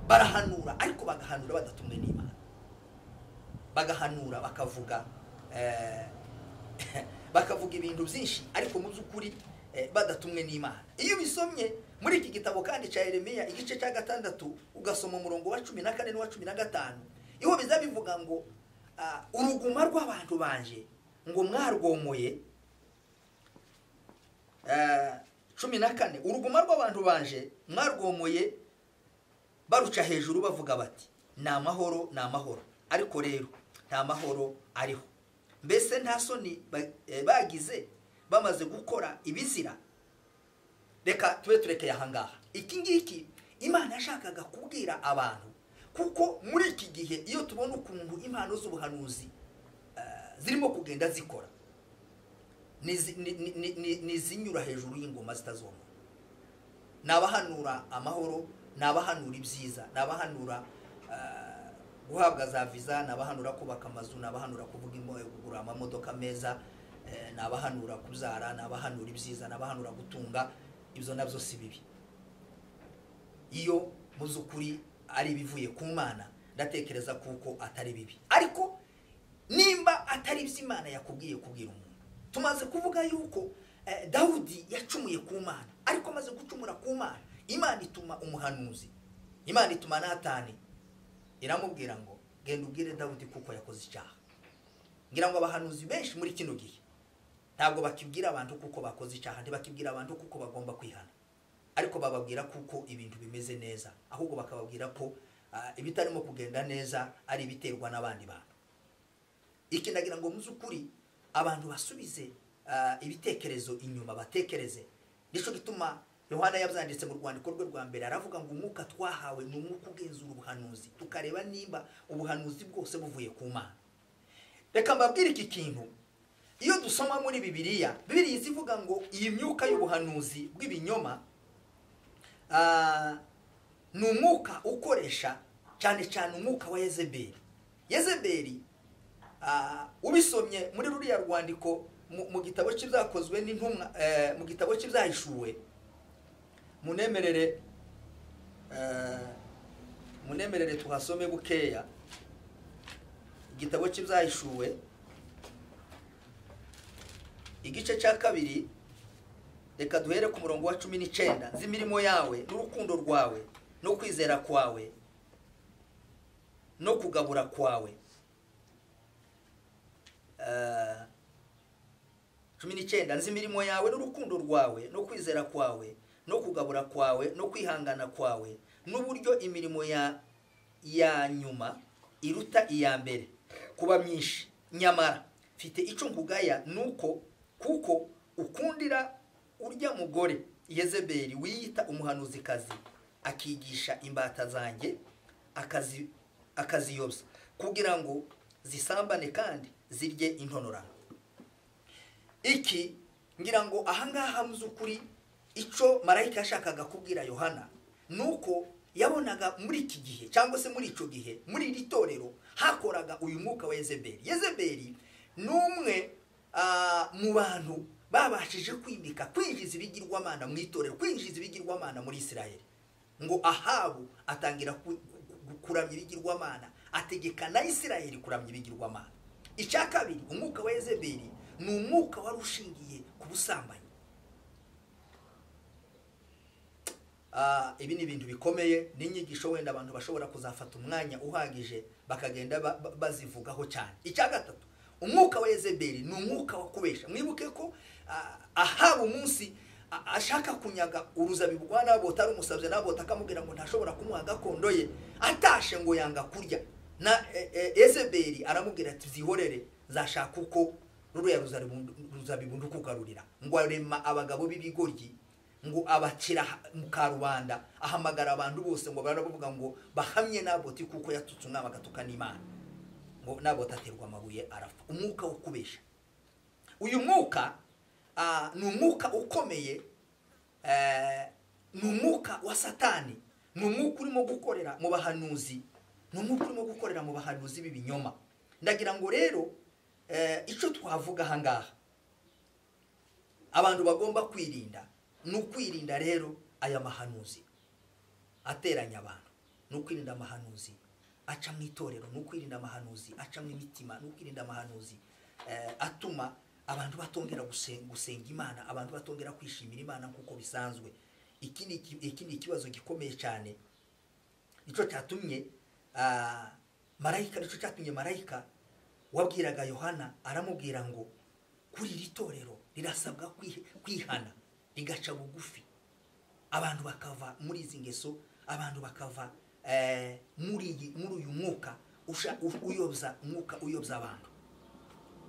barahanura, ariko bagahanura badatumwe n'Imana, bagahanura bakavuga ibintu byinshi, ariko mu by'ukuri badatumwe n'Imana. Iyo bisomye muri iki gitabo kandi cya Yeremiya igice cya 6 ugasoma umurongo wa 14 n'uwa 15, iho biza bivuga ngo uruguma rw'abantu banje ngo mwarwomoye. 14, uruguma rw'abantu banje mwarwomoye baruca hejuru bavuga bati ni amahoro, ni amahoro, ariko rero nta mahoro ariho. Mbese nta soni bagize bamaze gukora ibizira. Reka tube turekeye ahangaha. Iki ngiki Imana yashakaga kubwira abantu, kuko muri iki gihe iyo tubona ukuntu impano z'ubuhanuzi zirimo kugenda zikora, nizinyura hejuru y'ingoma zitazoma. Nabahanura amahoro, nabahanura ibyiza, nabahanura guhabwa za visa, nabahanura kubaka amazu, nabahanura kuvuga kugura amamodoka meza, nabahanura kuzara, nabahanura ibyiza, nabahanura gutunga. Ibyo nabyo si bibi iyo muzukuri ari bivuye ku Mana, ndatekereza kuko atari bibi. Ariko nimba atari by'Imana yakubwiye kubwira umuntu, tumaze kuvuga yuko Dawudi yacumuye ku Mana, ariko amaze gucumura ku Mana, Imana ituma umuhanuzi, Imana ituma Natani, iramubwira ngo genda ubwire Dawudi kuko yakoze icyaha. Ngira ngo abahanuzi benshi muri kino gihe ntabwo bakibwira abantu kuko bakoze icyaha, ntibakibwira abantu kuko bagomba kwihana, ariko bababwira kuko ibintu bimeze neza, ahubwo bakababwira ko ibitarimo kugenda neza ari biterwa n'abandi bantu. Iki ndagira ngo muzukuri abantu basubize ibitekerezo inyuma, batekereze. Nico gituma Yohana yabyanditse mu rwandiko rwe rwa mbere, aravuga ngo umwuka twahawe ni umwuka ugenzura ubuhanuzi, tukareba nimba ubuhanuzi bwose buvuye ku Mana. Reka mbabwire iki kintu, iyo dusoma muri Bibiliya zivuga ngo iyi myuka y'ubuhanuzi bw'ibinyoma ni umwuka ukoresha cyane cyane umwuka wa Yezebeli. Yezebeli ubisomye muri ruriya rwandiko mu gitabo cy'ibyakozwe n'intumwa, mu gitabo cy'ibyahishuwe, munemerere tuhasome bukeya. Igitabo cy'ibyahishuwe igice cya 2, reka duhere ku murongo wa 19. Nzi imirimo yawe n'urukundo rwawe no kwizera kwawe no kugabura kwawe. 19. Nzi imirimo yawe n'urukundo rwawe no kwizera kwawe no kugabura kwawe no kwihangana kwawe, n'uburyo imirimo ya nyuma iruta iya mbere kuba myinshi. Nyamara mfite icyo nkugaya, nuko kuko ukundira urya mugore Yezebeli wiyita umuhanuzikazi, akigisha imbata zanjye akaziyobya kugira ngo zisambane kandi zirye intonorano. Iki ngira ngo ahangaha muzukuri icyo marayika yashakaga kubwira Yohana nuko yabonaga muri iki gihe cyangwa se muri ico gihe muri iri torero hakoraga uyu mwuka wa Yezebeli. Yezebeli numwe mu bantu babashije kwimika kwinjiza ibigirwamana mu itorero, kwinjiza ibigirwamana muri Isirayeli. Ngo Ahabu atangira kuramya ibigirwamana, ategeka na Isirayeli kuramya ibigirwamana. Icya kabiri, umwuka wa Yezebeli ni umwuka wari ushingiye ku busambanyi. Ibi ni ibintu bikomeye, n'inyigisho wenda abantu bashobora kuzafata umwanya uhagije bakagenda bazivugaho cyane. Icya gatatu, umwuka wa Yezebeli ni umwuka wo kubesha. Mwibuke ko Ahabu umunsi ashaka kunyaga uruzabibu rwa Naboti, ari umusabye Naboti akamubwira ngo ntashobora kumuha gakondo ye, atashe ngo yanga kurya. Na Yezebeli aramubwira ati zihorere, zashaka uko ruruya ruzabibu ndukugarurira. Ngo arema abagabo b'ibigoryi, ngo abakira mu karubanda, ahamagara abantu bose ngo baravuga ngo bahamye Naboti kuko yatutse umwami agatuka n'Imana. Ngo Naboti aterwa amabuye arapfa. Umwuka wo kubesha. Uyu mwuka ni umwuka ukomeye, ni umwuka wa Satani, ni umwuka urimo gukorera mu bahanuzi, ni umwuka urimo gukorera mu bahanuzi b'ibinyoma. Ndagira ngo rero icyo twavuga ahangaha abantu bagomba kwirinda, ni ukwirinda rero aya mahanuzi ateranya abantu, ni ukwirinda amahanuzi aca mu itorero, ni ukwirinda amahanuzi aca mu imitima, ni ukwirinda amahanuzi atuma abantu batongera gusenga Imana, abantu batongera kwishimira Imana kuko bisanzwe. Iki ni ikibazo gikomeye cyane. Nicyo cyatumye marayika wabwiraga Yohana aramubwira ngo kuri iri torero rirasabwa kwihana, rigaca bugufi, abantu bakava muri izi ngeso, abantu bakava muri uyu mwuka uyobya abantu.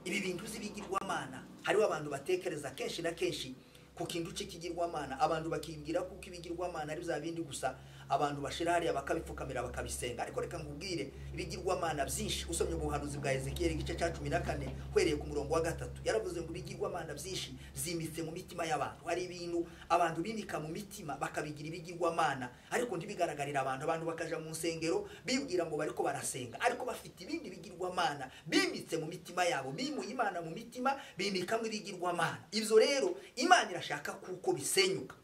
Ibi bintu z'ibigirwamana, hariho abantu batekereza kenshi na kenshi ku kintu cy'ikigirwamana, abantu bakibwira kuko ibigirwamana ari bya bindi gusa abantu bashira hariya bakabipfukamira bakabisenga. Ariko reka nkubwire ibigirwamana byinshi usomye mu buhanuzi bwa Ezekiel igice cya 14 kwereye ku murongo wa 3 yaravuze ngo ibigirwamana byinshi byimitse mu mitima y'abantu. Hari ibintu abantu bimika mu mitima bakabigira ibigirwamana ariko ntibigaragarira abantu bakaja mu nsengero bibwira ngo bariko barasenga ariko bafite ibindi bigirwamana bimitse mu mitima yabo, bimuye Imana mu mitima bimikamo ibigirwamana. Ivyo rero Imana irashaka kuko bisenyuka,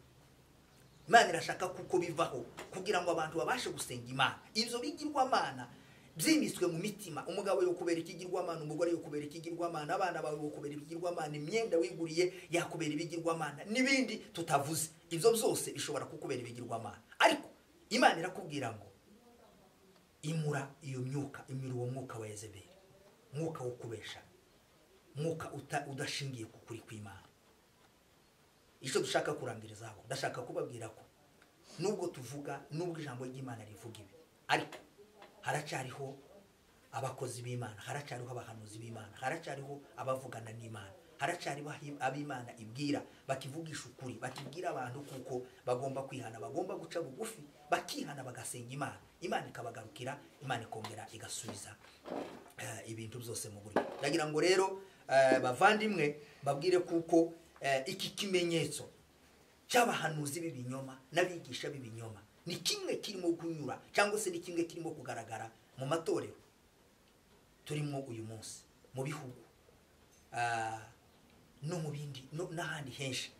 Imana irashaka kuko bivaho kugira ngo abantu babashe gusenga Imana. Ivyo bigirwamana byimiswe mu mitima, umugabo yo kubera ikigirwamana, umugore yo kubera ikigirwamana, abana bawe yo kubera ikigirwamana, imyenda wiguriye yakubera ibigirwamana n'ibindi tutavuze. Ivyo byose bishobora kukubera ibigirwamana, ariko Imana irakubwira ngo imura iyo myuka, imira uwo mwuka wa Yezebeli, mwuka wo kubesha, mwuka udashingiye kukuri kw'Imana. Icyo dushaka kurangirizaho, ndashaka kubabwira ko nubwo tuvuga, nubwo ijambo ry'Imana rivuga ibi, ariko haracariho abakozi b'Imana, haracariho abahanuzi b'Imana, haracariho abavugana n'Imana, haracariho ab'Imana ibwira bakivugisha ukuri, bakibwira abantu kuko bagomba kwihana, bagomba guca bugufi, bakihana bagasenga Imana, Imana ikabagarukira, Imana ikongera igasubiza ibintu byose mu buryo. Ndagira ngo rero bavandimwe babwire kuko iki kimenyetso cy'abahanuzi b'ibinyoma n'abigisha b'ibinyoma ni kimwe kirimo kunyura cyangwa se ni kimwe kirimo kugaragara mu matorero turimo uyu munsi, mu bihugu no mu bindi n'ahandi henshi.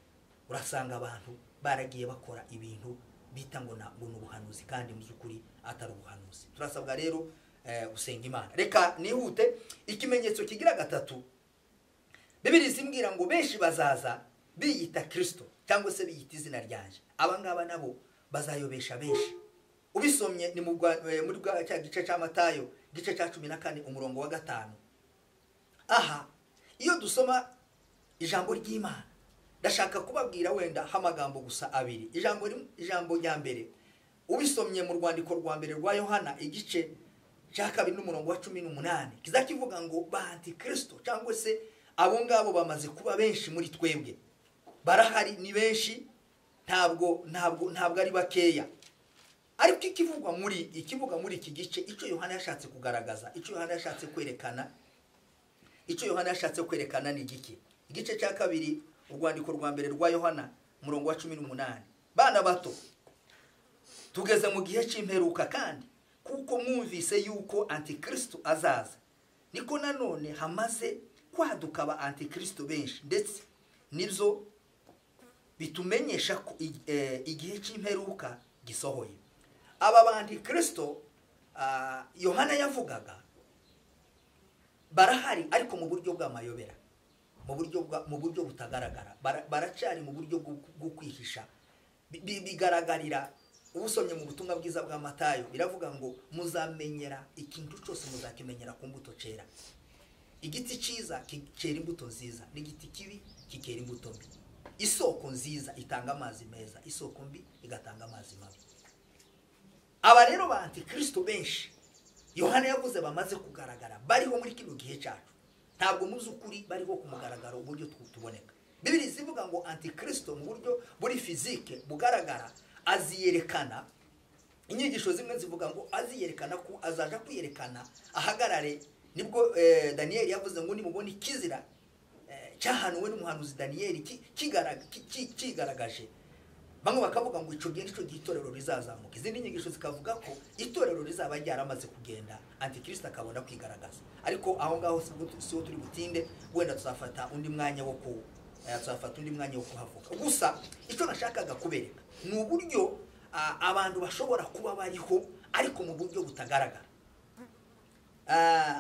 Urasanga abantu baragiye bakora ibintu bita ngo n'ubuhanuzi kandi mu by'ukuri atari ubuhanuzi. Turasabwa rero gusenga Imana. Reka nihute ikimenyetso kigira gatatu. Bibiri zimbwira ngo benshi bazaza biyita Kristo cyangwa se biyita izina ryanje, abangaba nabo bazayobesha benshi. Ubisomye ni muri cya gice cya Matayo gice cya 14 umurongo wa 5. Aha iyo dusoma ijambo ry'Imana, ndashaka kubabwira wenda hamagambo gusa abiri. Ijambo rya mbere ubisomye mu rwandiko rwa mbere rwa Yohana igice cya 2 n'umurongo wa 18 kizakivuga ngo ba antikristo cyangwa se abo ngabo bamaze kuba benshi muri twebwe. Barahari ni benshi, ntabwo ari bakeya. Ariko ikivuga muri iki gice, icyo Yohana yashatse kugaragaza, icyo Yohana yashatse kwerekana ni igiki. Igice cya 2 urwandiko rwa mbere rwa Yohana murongo wa 18. Bana bato, tugeze mu gihe cy'imperuka, kandi kuko mwumvise yuko antikristo azaza, niko nanone hamaze kwaduka aba antikristo benshi, ndetse nibyo bitumenyesha ko igihe cy'imperuka gisohoye. Aba antikristo Yohana yavugaga barahari, ariko mu buryo bw'amayobera, mu buryo butagaragara. Baracari mu buryo bwo kwihisha. Bigaragarira ubusomye mu butumwa bwiza bwa Matayo, biravuga ngo muzamenyera ikintu cyose, muzakimenyera ku mbuto cera. Igiti cyiza kikera imbuto nziza, n'igiti kibi kikera imbuto mbi. Isoko nziza itanga amazi meza, isoko mbi igatanga amazi mabi. Aba rero ba antikristo benshi Yohana yavuze bamaze kugaragara, bariho muri kino gihe cyacu. Ntabwo muzi ukuri bariho ku mugaragaro uburyo tuboneka. Bibiri zivuga ngo antikristo mu buryo buri fizike bugaragara aziyerekana. Inyigisho zimwe zivuga ngo aziyerekana ko azaja kwiyerekana ahagarare. Nibwo Daniel yavuze ngo nimubona ikizira cyahanuwe n'umuhanuzi Daniel kigaragaje, bamwe bakavuga ngo ico gihe itorero rizazamuka. Izindi nyigisho zikavuga ko itorero rizaba ryaramaze kugenda, antikristo akabona kwigaragaza. Ariko aho ngaho siho turi butinde, wenda tuzafata undi mwanya wo kuhavuga. Gusa icyo nashakaga kubereka ni uburyo abantu bashobora kuba bariho ariko mu buryo butagaragara.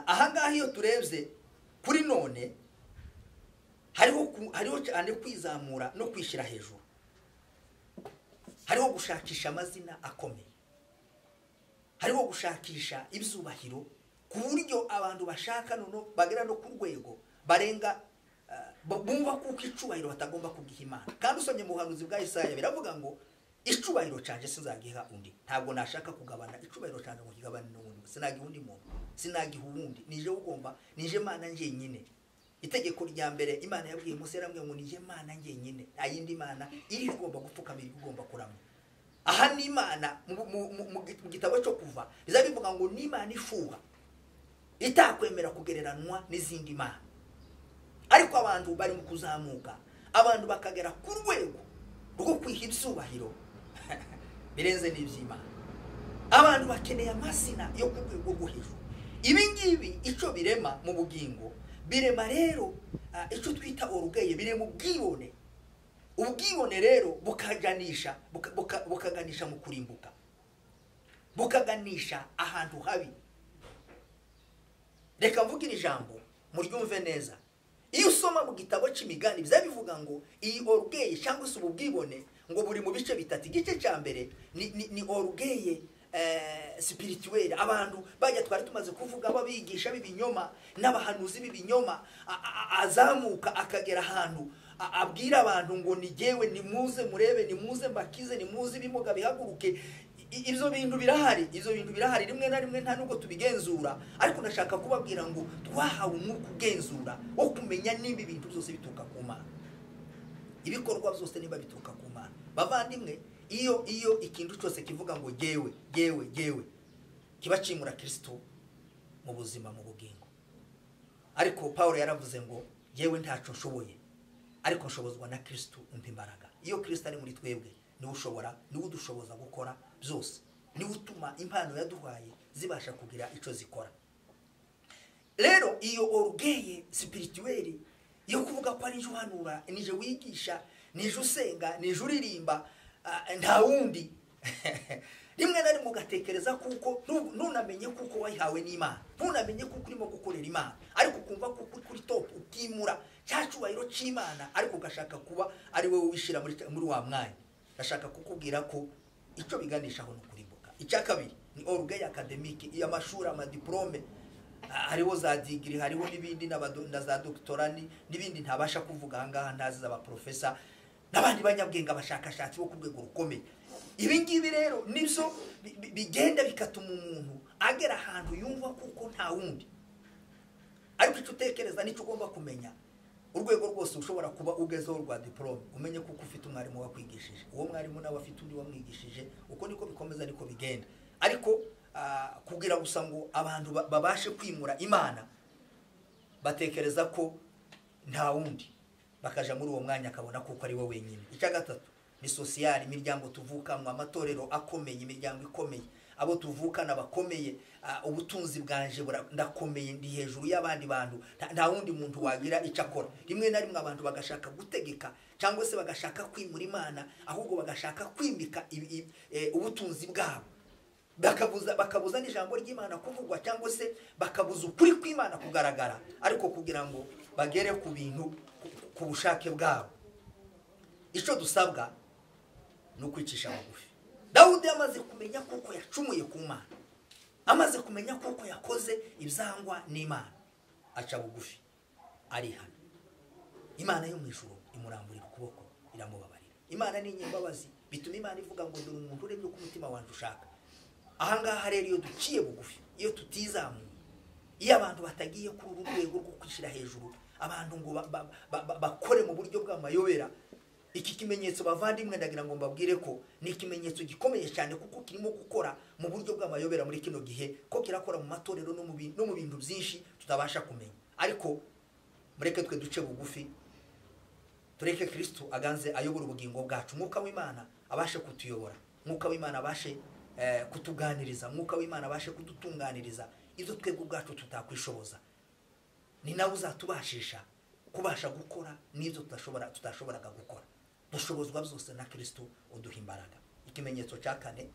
Aha ngaho iyo turebye kuri none hariho cyane kwizamura no kwishyira hejuru, hariho gushakisha amazina akomeye, hariho gushakisha ibyubahiro, ku buryo abantu bashaka nono bagera no ku rwego barenga bumva kuko icubahiro batagomba kugiha Imana. Kandi usomye mu buhanuzi bwa Yesaya biravuga ngo icubahiro canje sinzagiha undi. Ntabwo nashaka kugabana icubahiro canje ngo kigabane n'undi, sinagiha undi muntu, sinagiha ubundi, nije ugomba, nije Mana njenyine. Itegeko rya mbere Imana yabwiye Mose, yaramwe ngo nije Mana njenyine, ayindi Mana iri igomba gupfukamira, igomba kurama. aha ni Imana mu gitabo cyo kuva bizabivuga ngo ni Imana ifuha itakwemera kugereranwa n'izindi mana. Ariko abantu bari mu kuzamuka, abantu bakagera ku rwego rwo kwiha ibyubahiro birenze n'iby'Imana. Abantu bakeneye amasina yo ku rwego rwo hejuru. Ibi ngibi icyo birema mu bugingo, birema rero icyo twita orugeye, birema ubwibone. Ubwibone rero bukaganisha mu kurimbuka, bukaganisha ahantu habi. Reka mvugira ijambo muryumve neza. Iyo usoma mu gitabo cy'Imigani bizabivuga ngo iyi orugeye cyangwa se ubwibone ngo buri mu bice bitatu. Igice cya mbere ni orugeye spirituel. Abantu bajya twari tumaze kuvuga ababigisha b'ibinyoma n'abahanuzi b'ibinyoma, azamuka akagera ahantu abwira abantu ngo nigewe nimuze murebe, nimuze mbakize, nimuze ibimuga bihaguruke. Ibyo bintu birahari rimwe na rimwe nta nubwo tubigenzura, ariko ndashaka kubabwira ngo twahawe umwuka ugenzura wo kumenya niba ibintu byose bituruka ku Mana, ibikorwa byose niba bituruka ku Mana. Bavandimwe, iyo ikintu cyose kivuga ngo gewe kiba kimura Kristo mu buzima, mu bugingo. Ariko Paulo yaravuze ngo gewe ntacyo nshoboye, ariko nshobozwa na Kristo umpa imbaraga. Iyo Kristo ari muri twebwe niwe udushoboza gukora byose, niwe utuma impano yaduhaye zibasha kugira icyo zikora. Rero iyo orugeye spirituel yo kuvuga ko ari uhanura, nije wigisha, nije usenga, nije uririmba, nta wundi rimwe na rimwe ugatekereza kuko ntunamenye kuko wayihawe n'Imana, ntunamenye kuko urimo gukorera Imana, ariko ukumva kuko kuri top ukimura cya cyubahiro cy'Imana, ariko ugashaka kuba ari wowe wishira muri wa mwanya. Ndashaka kukubwira ko icyo biganishaho no kurimbuka. Icya kabiri ni orugeye academique, y'amashuri, amadiplome, hariho za degree, hariho n'ibindi na za doctorate n'ibindi ntabasha kuvuga ahangaha, ntazi za professor n'abandi banyabwenga abashakashatsi bo ku rwego rukomeye. Ibi ngibi rero nibyo bigenda bikatuma umuntu agera ahantu yumva kuko nta wundi. Ariko icyo utekereza nicyo ugomba kumenya, urwego rwose ushobora kuba ugezeho rwa diplome, umenye kuko ufite umwarimu wakwigishije, uwo mwarimu nawe afite undi wamwigishije, uko niko bikomeza niko bigenda. Ariko kugira gusa ngo abantu babashe kwimura Imana, batekereza ko nta wundi, bakaja muri uwo mwanya akabona kuko ari we wenyine. Icya gatatu ni social, imiryango tuvukamwe, amatorero akomeye, imiryango ikomeye, abo tuvukana bakomeye, ubutunzi bwanje ndakomeye, ndi hejuru y'abandi bantu, nta wundi muntu wagira icyo akora. Rimwe na rimwe abantu bagashaka gutegeka cyangwa se bagashaka kwimura Imana, ahubwo bagashaka kwimika ubutunzi bwabo, bakabuza n'ijambo ry'Imana kuvugwa, cyangwa se bakabuza ukuri kw'Imana kugaragara, ariko kugira ngo bagere ku bintu ku bushake bwabo. Icyo dusabwa ni ukwicisha bugufi. Dawudi yamaze kumenya kuko yacumuye ku Mana, amaze kumenya kuko yakoze ibyangwa n'Imana, aca bugufi, arihana. Imana yo mu ijuru imuramburira ukuboko, iramubabarira. Imana ni inyembabazi, bituma Imana ivuga ngo dore umuntu urebye uko umutima wanjye ushaka. Ahangaha rero iyo duciye bugufi, iyo tutizamuye, iyo abantu batagiye kuri uru rwego rwo kwishyira hejuru, abantu ngo bakore mu buryo bw'amayobera, iki kimenyetso bavandimwe ndagira ngo mbabwire ko ni ikimenyetso gikomeye cyane, kuko kirimo gukora mu buryo bw'amayobera muri kino gihe, ko kirakora mu matorero no mu bintu byinshi tutabasha kumenya. Ariko mureke twe duce bugufi, tureke Kristo aganze ayobora ubugingo bwacu, mwuka w'Imana abashe kutuyobora, mwuka w'Imana abashe kutuganiriza, mwuka w'Imana abashe kudutunganiriza ibyo twebwe ubwacu tutakwishoboza. Ni nawe uzatubashisha kubasha gukora n'ibyo tutashoboraga gukora. Dushobozwa byose na Kristo uduha imbaraga. Ikimenyetso cya kane,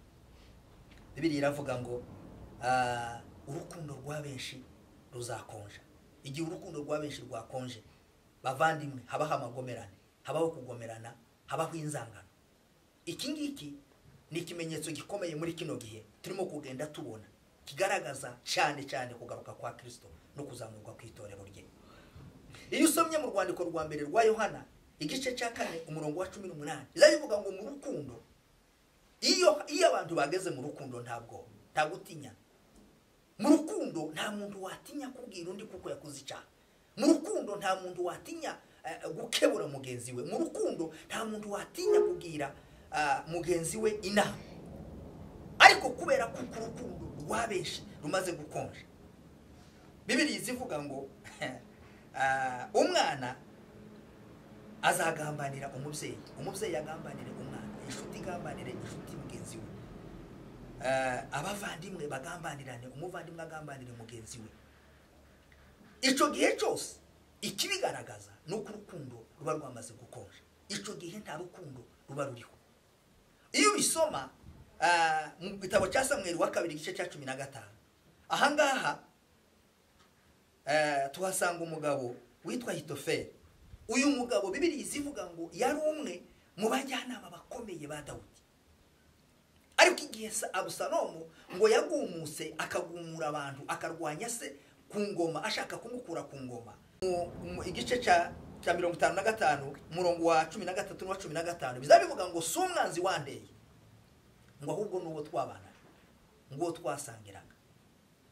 Bibiliya iravuga ngo urukundo rwa benshi ruzakonja. Igihe urukundo rwa benshi rwakonje, bavandimwe, habaho amagomerane, habaho kugomerana, habaho inzangano. Iki ngiki ni ikimenyetso gikomeye muri kino gihe turimo kugenda tubona, kigaragaza cyane cyane kugaruka kwa Kristo no kuzamurwa kw'itorero rye. Iyo usomye mu rwandiko rwa mbere rwa Yohana igice cya 4 umurongo wa 18, bizabivuga ngo mu rukundo, iyo abantu bageze mu rukundo ntabwo tagutinya. Mu rukundo nta muntu watinya kubwira undi kuko yakoze icyaha. Mu rukundo nta muntu watinya gukebura mugenzi we. Mu rukundo nta muntu watinya kubwira mugenzi we inama, ariko kubera ko urukundo rwabenshi rumaze gukonja, Bibiliya izivuga ngo umwana azagambanira umubyeyi, umubyeyi agambanire umwana, inshuti igambanire inshuti mugenzi we, abavandimwe bagambanirane, umuvandimwe agambanire mugenzi we. Ico gihe cyose ikibigaragaza nuko urukundo ruba rwamaze gukonja, ico gihe nta rukundo ruba ruriho. Iyo bisoma mu gitabo cya Samweli wa 2 igice cya 15, ahangaha tuhasanga umugabo witwa Ahitofeli. Uyu mugabo Bibiliya izivuga ngo yari umwe mu bajyanama bakomeye ba Dawudi, ariko igihe Abusalomu ngo yagumuse akagumura abantu akarwanya se ku ngoma, ashaka kumukura ku ngoma. Mu igice cya 55 umurongo wa 13 n'uwa 15 bizabivuga ngo si umwanzi wandeye, ngo ahubwo nuwo twabana, ngo twasangiraga,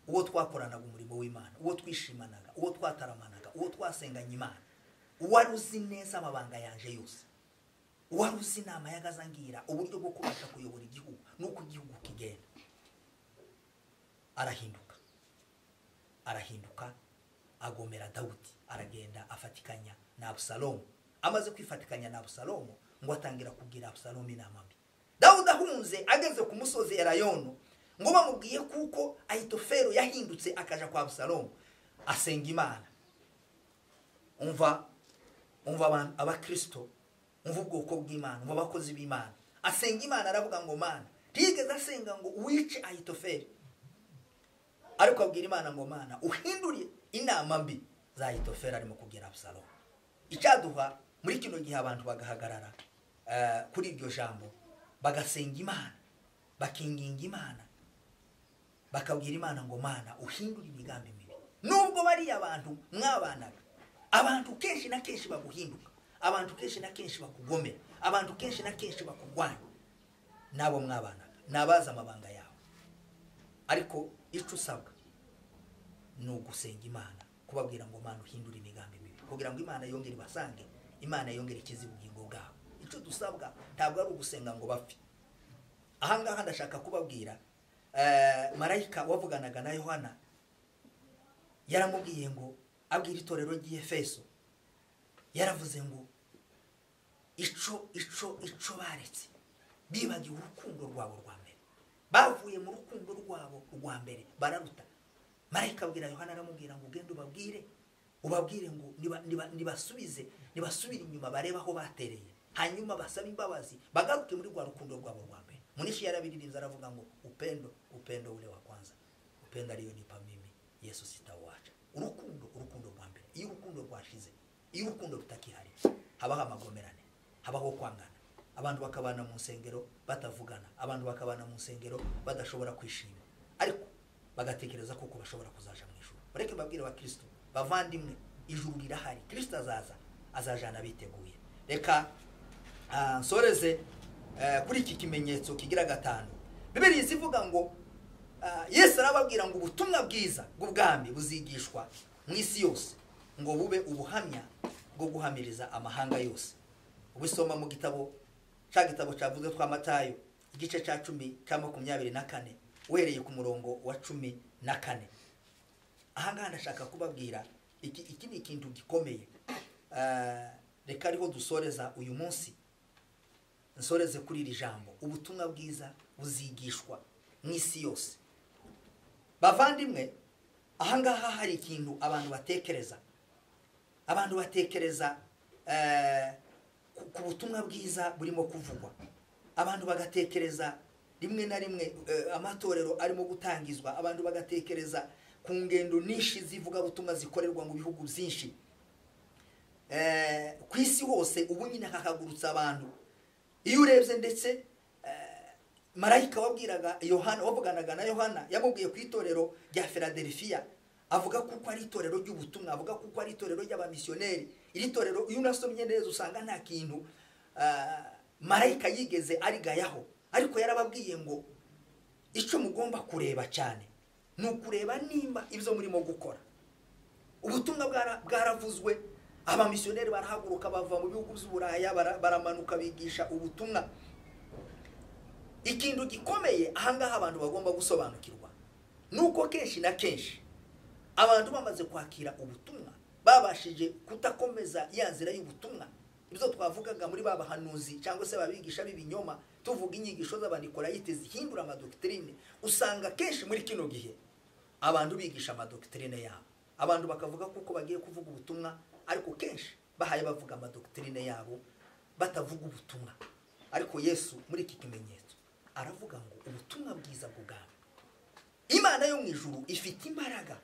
uwo twakoranaga umurimo w'Imana, uwo twishimanaga, uwo twataramanaga, uwo twasenganye Imana, uwari uzi neza amabanga yanje yose, uwari uzi inama yagazangira uburyo bwo kubasha kuyobora igihugu nuko igihugu kigenda. Arahinduka agomera Dawudi, aragenda afatikanya na Abusalomu. Amaze kwifatikanya na Abusalomu ngo atangira kugira Abusalomu inama mbi. Dawudi ahunze ageze ku musozi Elayono, ngo bamubwiye kuko Ahitofeli yahindutse akaja kwa Abusalomu asenga Imana. Umva abakristo, umva ubwoko bw'Imana, umva abakozi b'Imana. Asenga Imana, aravuga ngo Mana, tigeze asenga ngo wice Ahitofeli, ariko abwira Imana ngo Mana uhinduriye inama mbi za Ahitofeli arimo kugira Abusalomu. Icyaduha muri kino gihe abantu bagahagarara kuri iryo jambo, bagasenga Imana, bakinginga Imana, bakabwira Imana ngo Mana uhindure imigambi mibi. Nubwo bari abantu mwabanaga, abantu kenshi na kenshi baguhinduka, abantu kenshi na kenshi bakugomera, abantu kenshi na kenshi bakugwanya, nabo mwabanaga, nabaza amabanga yawe. Ariko ico usabwa ni ugusenga Imana, kubabwira ngo Mana uhindure imigambi mibi, kugira ngo Imana yongere basange, Imana yongere ikize ubugingo bwabo. Ico dusabwa ntabwo ari ugusenga ngo bapfe. Ahangaha ndashaka kubabwira marayika wavuganaga na Yohana yaramubwiye ngo abwira itorero ry'Efeso, yaravuze ngo ico baretse, bibagiwe urukundo rwabo rwa mbere, bavuye mu rukundo rwabo rwa mbere bararuta. Marayika abwira Yohana, aramubwira ngo ugende ubabwire ngo nibasubire inyuma, bareba aho batereye, hanyuma basaba imbabazi, bagaruke muri rwa rukundo rwabo rwa mbere. Munishi yarabiririnze aravuga ngo upendo ule wa kwanza, upendo aliyonipa mimi Yesu sitauacha. Urukundo rwa mbere. Iyo urukundo rwashize, iyo urukundo rutakihari, habaho amagomerane, habaho kwangana, abantu bakabana mu nsengero batavugana, abantu bakabana mu nsengero badashobora kwishima, ariko bagatekereza ko bashobora kuzaja mu ijuru. Bareke babwire wa Kristo, bavandimwe, ijuru rirahari, Kristo azajana biteguye. Reka nsoreze kuri iki kimenyetso kigira 5. Bibiliya izivuga ngo Yesu arababwira ngo ubutumwa bwiza bw'ubwami buzigishwa mu isi yose, ngo bube ubuhamya bwo guhamiriza amahanga yose. Ubisoma mu gitabo cyavuze twa Matayo igice cya 10:24 uhereye ku murongo wa 14. Ahangaha ndashaka kubabwira iki ni ikintu gikomeye. Reka ariho dusoreza uyu munsi, nsoreze kuri iri jambo, ubutumwa bwiza buzigishwa mu isi yose. Bavandimwe, ahangaha hari ikintu abantu batekereza ku butumwa bwiza burimo kuvugwa. Abantu bagatekereza rimwe na rimwe amatorero arimo gutangizwa, abantu bagatekereza ku ngendo nishi zivuga butumwa zikorerwa mu bihugu byinshi ku isi hose. Ubu nyine hakagurutsa abantu. Iyo urebye ndetse marayika wabwiraga Yohana, wavuganaga na Yohana, yamubwiye ku itorero rya Philadelphia, avuga kuko ari itorero ry'ubutumwa, avuga kuko ari itorero ry'abamisiyoneri. Iri torero iyo unasomye neza usanga nta kintu marayika yigeze arigayaho, ariko yarababwiye ngo icyo mugomba kureba cyane ni ukureba nimba ibyo murimo gukora. Ubutumwa bwaravuzwe, abamisiyoneri barahaguruka bava mu bihugu by'Uburaya baramanuka bigisha ubutumwa. ikintu gikomeye ahangaha abantu bagomba gusobanukirwa nuko kenshi na kenshi abantu bamaze kwakira ubutumwa babashije kutakomeza ya nzira y'ubutumwa. Ibyo twavugaga muri babahanuzi cyangwa se babigisha b'ibinyoma, tuvuga inyigisho z'abanikorayite zihindura amadoktrine, usanga kenshi muri kino gihe abantu bigisha amadoktrine yabo. Abantu bakavuga kuko bagiye kuvuga ubutumwa, ariko kenshi bahaye bavuga amadoktrine yabo batavuga ubutumwa. Ariko Yesu muri iki kimenyetso aravuga ngo ubutumwa bwiza bw'ubwami. Imana yo mu ijuru ifite imbaraga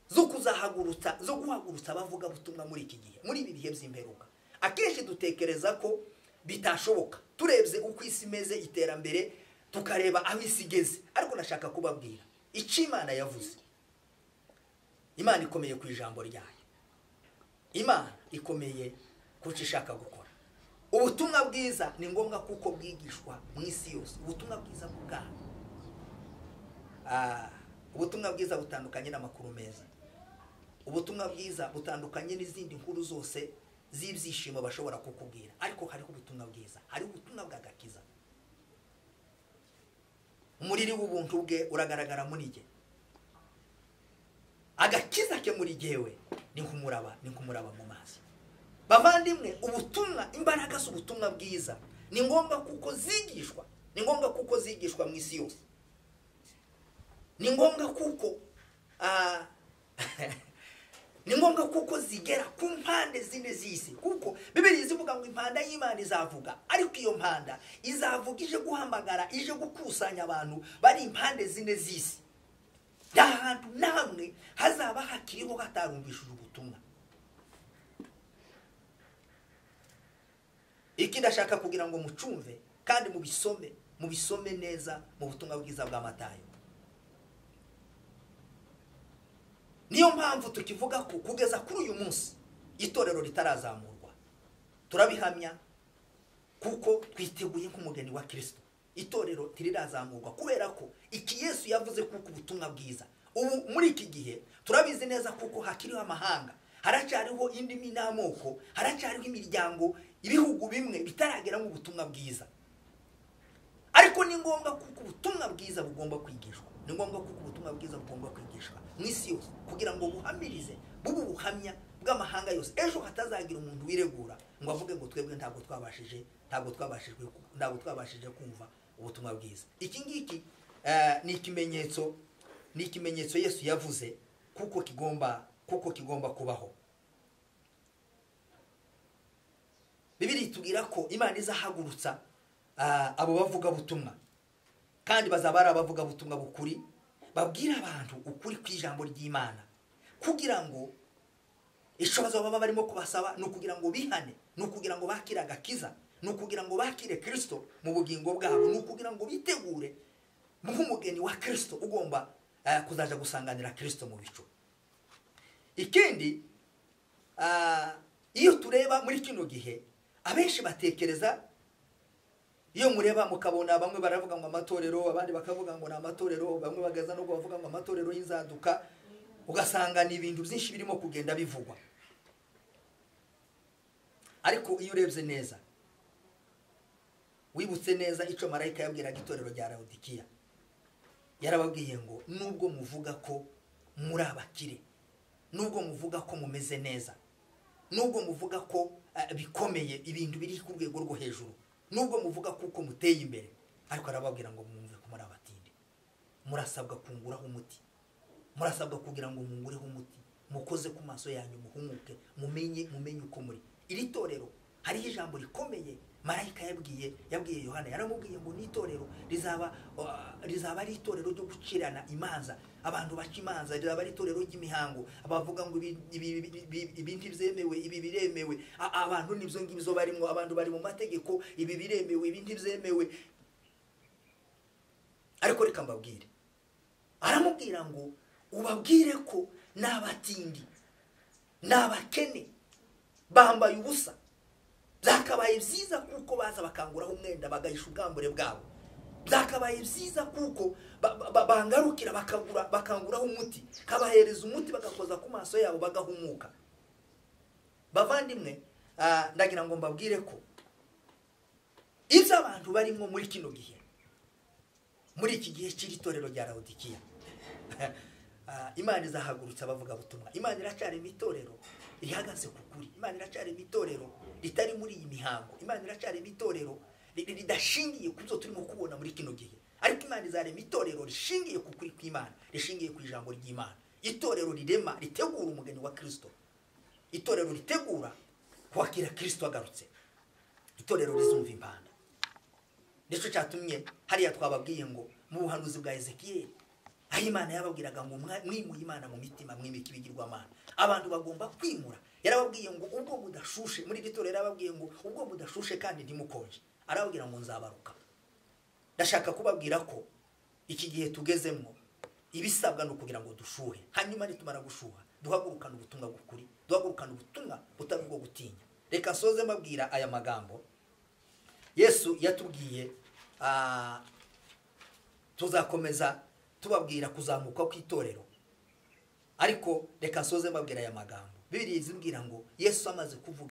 zo kuzahagurutsa, zo guhagurutsa abavuga ubutumwa muri iki gihe, muri ibi bihe by'imperuka. Akenshi dutekereza ko bitashoboka turebye uko isi imeze, iterambere, tukareba aho isi igeze. Ariko nashaka kubabwira icyo Imana yavuze. Imana ikomeye ku ijambo ryayo, Imana ikomeye ku cyo ishaka gukora. Ubutumwa bwiza ni ngombwa kuko bwigishwa mu isi yose. Ubutumwa bwiza bw'ubwami, ubutumwa bwiza butandukanye n'amakuru meza. Ubutumwa bwiza butandukanye n'izindi nkuru zose z'ibyishimo bashobora kukubwira. Ariko hariho ubutumwa bwiza, hariho ubutumwa bw'agakiza. Umuriri w'ubuntu bwe uragaragara muri jye. Agakiza ke muri jyewe ni nkumuraba mu mazi. Bavandimwe, ubutumwa, imbaraga z'ubutumwa bwiza ni ngombwa kuko zigishwa, ni ngombwa kuko zigishwa mu isi yose. Ni ngombwa kuko ni ngombwa kuko zigera ku mpande zine z'isi. Kuko Bibiliya ivuga ngo impanda y'Imana izavuga, ariko iyo mpanda izavuga ije guhamagara, ije gukusanya abantu bari impande zine z'isi. Nta hantu namwe hazaba hakiriho hatarumvishije ubutumwa. Iki ndashaka kugira ngo mucumve kandi mubisome neza mu butumwa bwiza bwa Matayo. Niyo mpamvu tukivuga ko kugeza kuri uyu munsi itorero ritarazamurwa. Turabihamya kuko twiteguye nk'umugeni wa Kristo. Itorero tirirazamurwa kubera ko iki Yesu yavuze kuko ubutumwa bwiza. Ubu muri iki gihe turabizi neza kuko hakiriho amahanga, haracyariho indimi n'amoko, haracyariho imiryango, ibihugu bimwe bitaragera mu butumwa bwiza. Ariko ni ngombwa kuko ubutumwa bwiza bugomba kwigishwa. Ni ngombwa kuko ubutumwa bwiza bugomba kwigishwa mu isi yose kugira ngo buhamirize, bubu buhamya bw'amahanga yose. Ejo hatazagira umuntu wiregura ngo avuge ngo twebwe ntabwo twabashije kumva ubutumwa bwiza. Iki ngiki ni ikimenyetso Yesu yavuze kuko kigomba kubaho. Bibiliya itubwira ko Imana izahagurutsa abo bavuga butumwa, kandi bazaba ari abavuga butumwa bukuri, babwira abantu ukuri kw'ijambo ry'Imana, kugira ngo ishobozo baba barimo kubasaba ni ukugira ngo bihane, ni ukugira ngo bakire agakiza, ni ukugira ngo bakire Kristo mu bugingo bwabo, ni ukugira ngo bitegure nk'umugeni wa Kristo ugomba kuzaja gusanganira Kristo mu bicu. Ikindi, iyo tureba muri kino gihe abenshi batekereza, iyo mureba mukabona bamwe baravuga ngo amatorero, abandi bakavuga ngo na amatorero, bamwe bagaza no bavuga ngo amatorero y'inzaduka, ugasanga ni ibintu byinshi birimo kugenda bivugwa. Ariko iyo urebye neza, wibutse neza icyo marayika yabwiraga itorero rya Laodikiya, yarababwiye ngo nubwo muvuga ko muri abakire, nubwo muvuga ko mumeze neza, nubwo muvuga ko bikomeye, ibintu biri ku rwego rwo hejuru, nubwo muvuga kuko muteye imbere, ariko arababwira ngo mwumve ko muri abatindi. Murasabwa kunguraho umuti, murasabwa kugira ngo mungureho umuti, mukoze ku maso yanyu, muhumuke, mumenye uko muri. Iri torero hariho ijambo rikomeye marayika yabwiye Yohana, yaramubwiye ngo n'itorero rizaba ari itorero ryo gucirana imanza, abantu baca imanza, rizaba ari itorero ry'imihango, abavuga ngo ibi ntibyemewe, ibi biremewe, abantu nibyo ngibyo barimo, abantu bari mu mategeko, ibi biremewe, ibi ntibyemewe. Ariko reka mbabwire, aramubwira ngo ubabwire ko n'abatindi, n'abakene, bambaye ubusa, byakabaye byiza kuko baza bakanguraho umwenda bagahisha ubwambure bwabo. Byakabaye byiza kuko bangarukira bakanguraho umuti, kabahereza umuti bagakoza ku maso yabo bagahumuka. Bavandimwe, ndagira ngo mbabwire ko ibyo abantu barimo muri kino gihe muri iki gihe cy'iri torero rya Laodikiya. Imana izahagurutsa abavuga butumwa. Imana iracyari mu itorero rihagaze ku kuri. Imana iracyari mu itorero ritari muri iyi mihango. Imana iracyari mu itorero ridashingiye ku byo turimo kubona muri kino gihe. Ariko Imana izarema itorero rishingiye ku kuri kw'Imana, rishingiye ku ijambo ry'Imana. Itorero rirema ritegura umugeni wa Kristo. Itorero ritegura kwakira Kristo agarutse. Itorero rizumva impanda. Nicyo cyatumye hariya twababwiye ngo mu buhanuzi bwa Ezekiyeli, aho Imana yababwiraga ngo mwimuye Imana mu mitima, mwimika ibigirwamana. Abantu bagomba kwimura. Yarababwiye ngo ubwo mudashushe, muri iri torero yarababwiye ngo ubwo mudashushe kandi ntimukonje. Arababwira ngo nzabaruka. Ndashaka kubabwira ko iki gihe tugezemo ibisabwa no kugira ngo dushuhe. Hanyuma nitumara gushuha duhagurukana ubutumwa bw'ukuri, duhagurukana ubutumwa butari bwo gutinya. Reka soze mbabwira aya magambo Yesu yatubwiye. Tuzakomeza tubabwira kuzamuka kw'itorero, ariko reka soze mbabwira aya magambo. Bibiliya izibwira ngo Yesu amaze kuvuga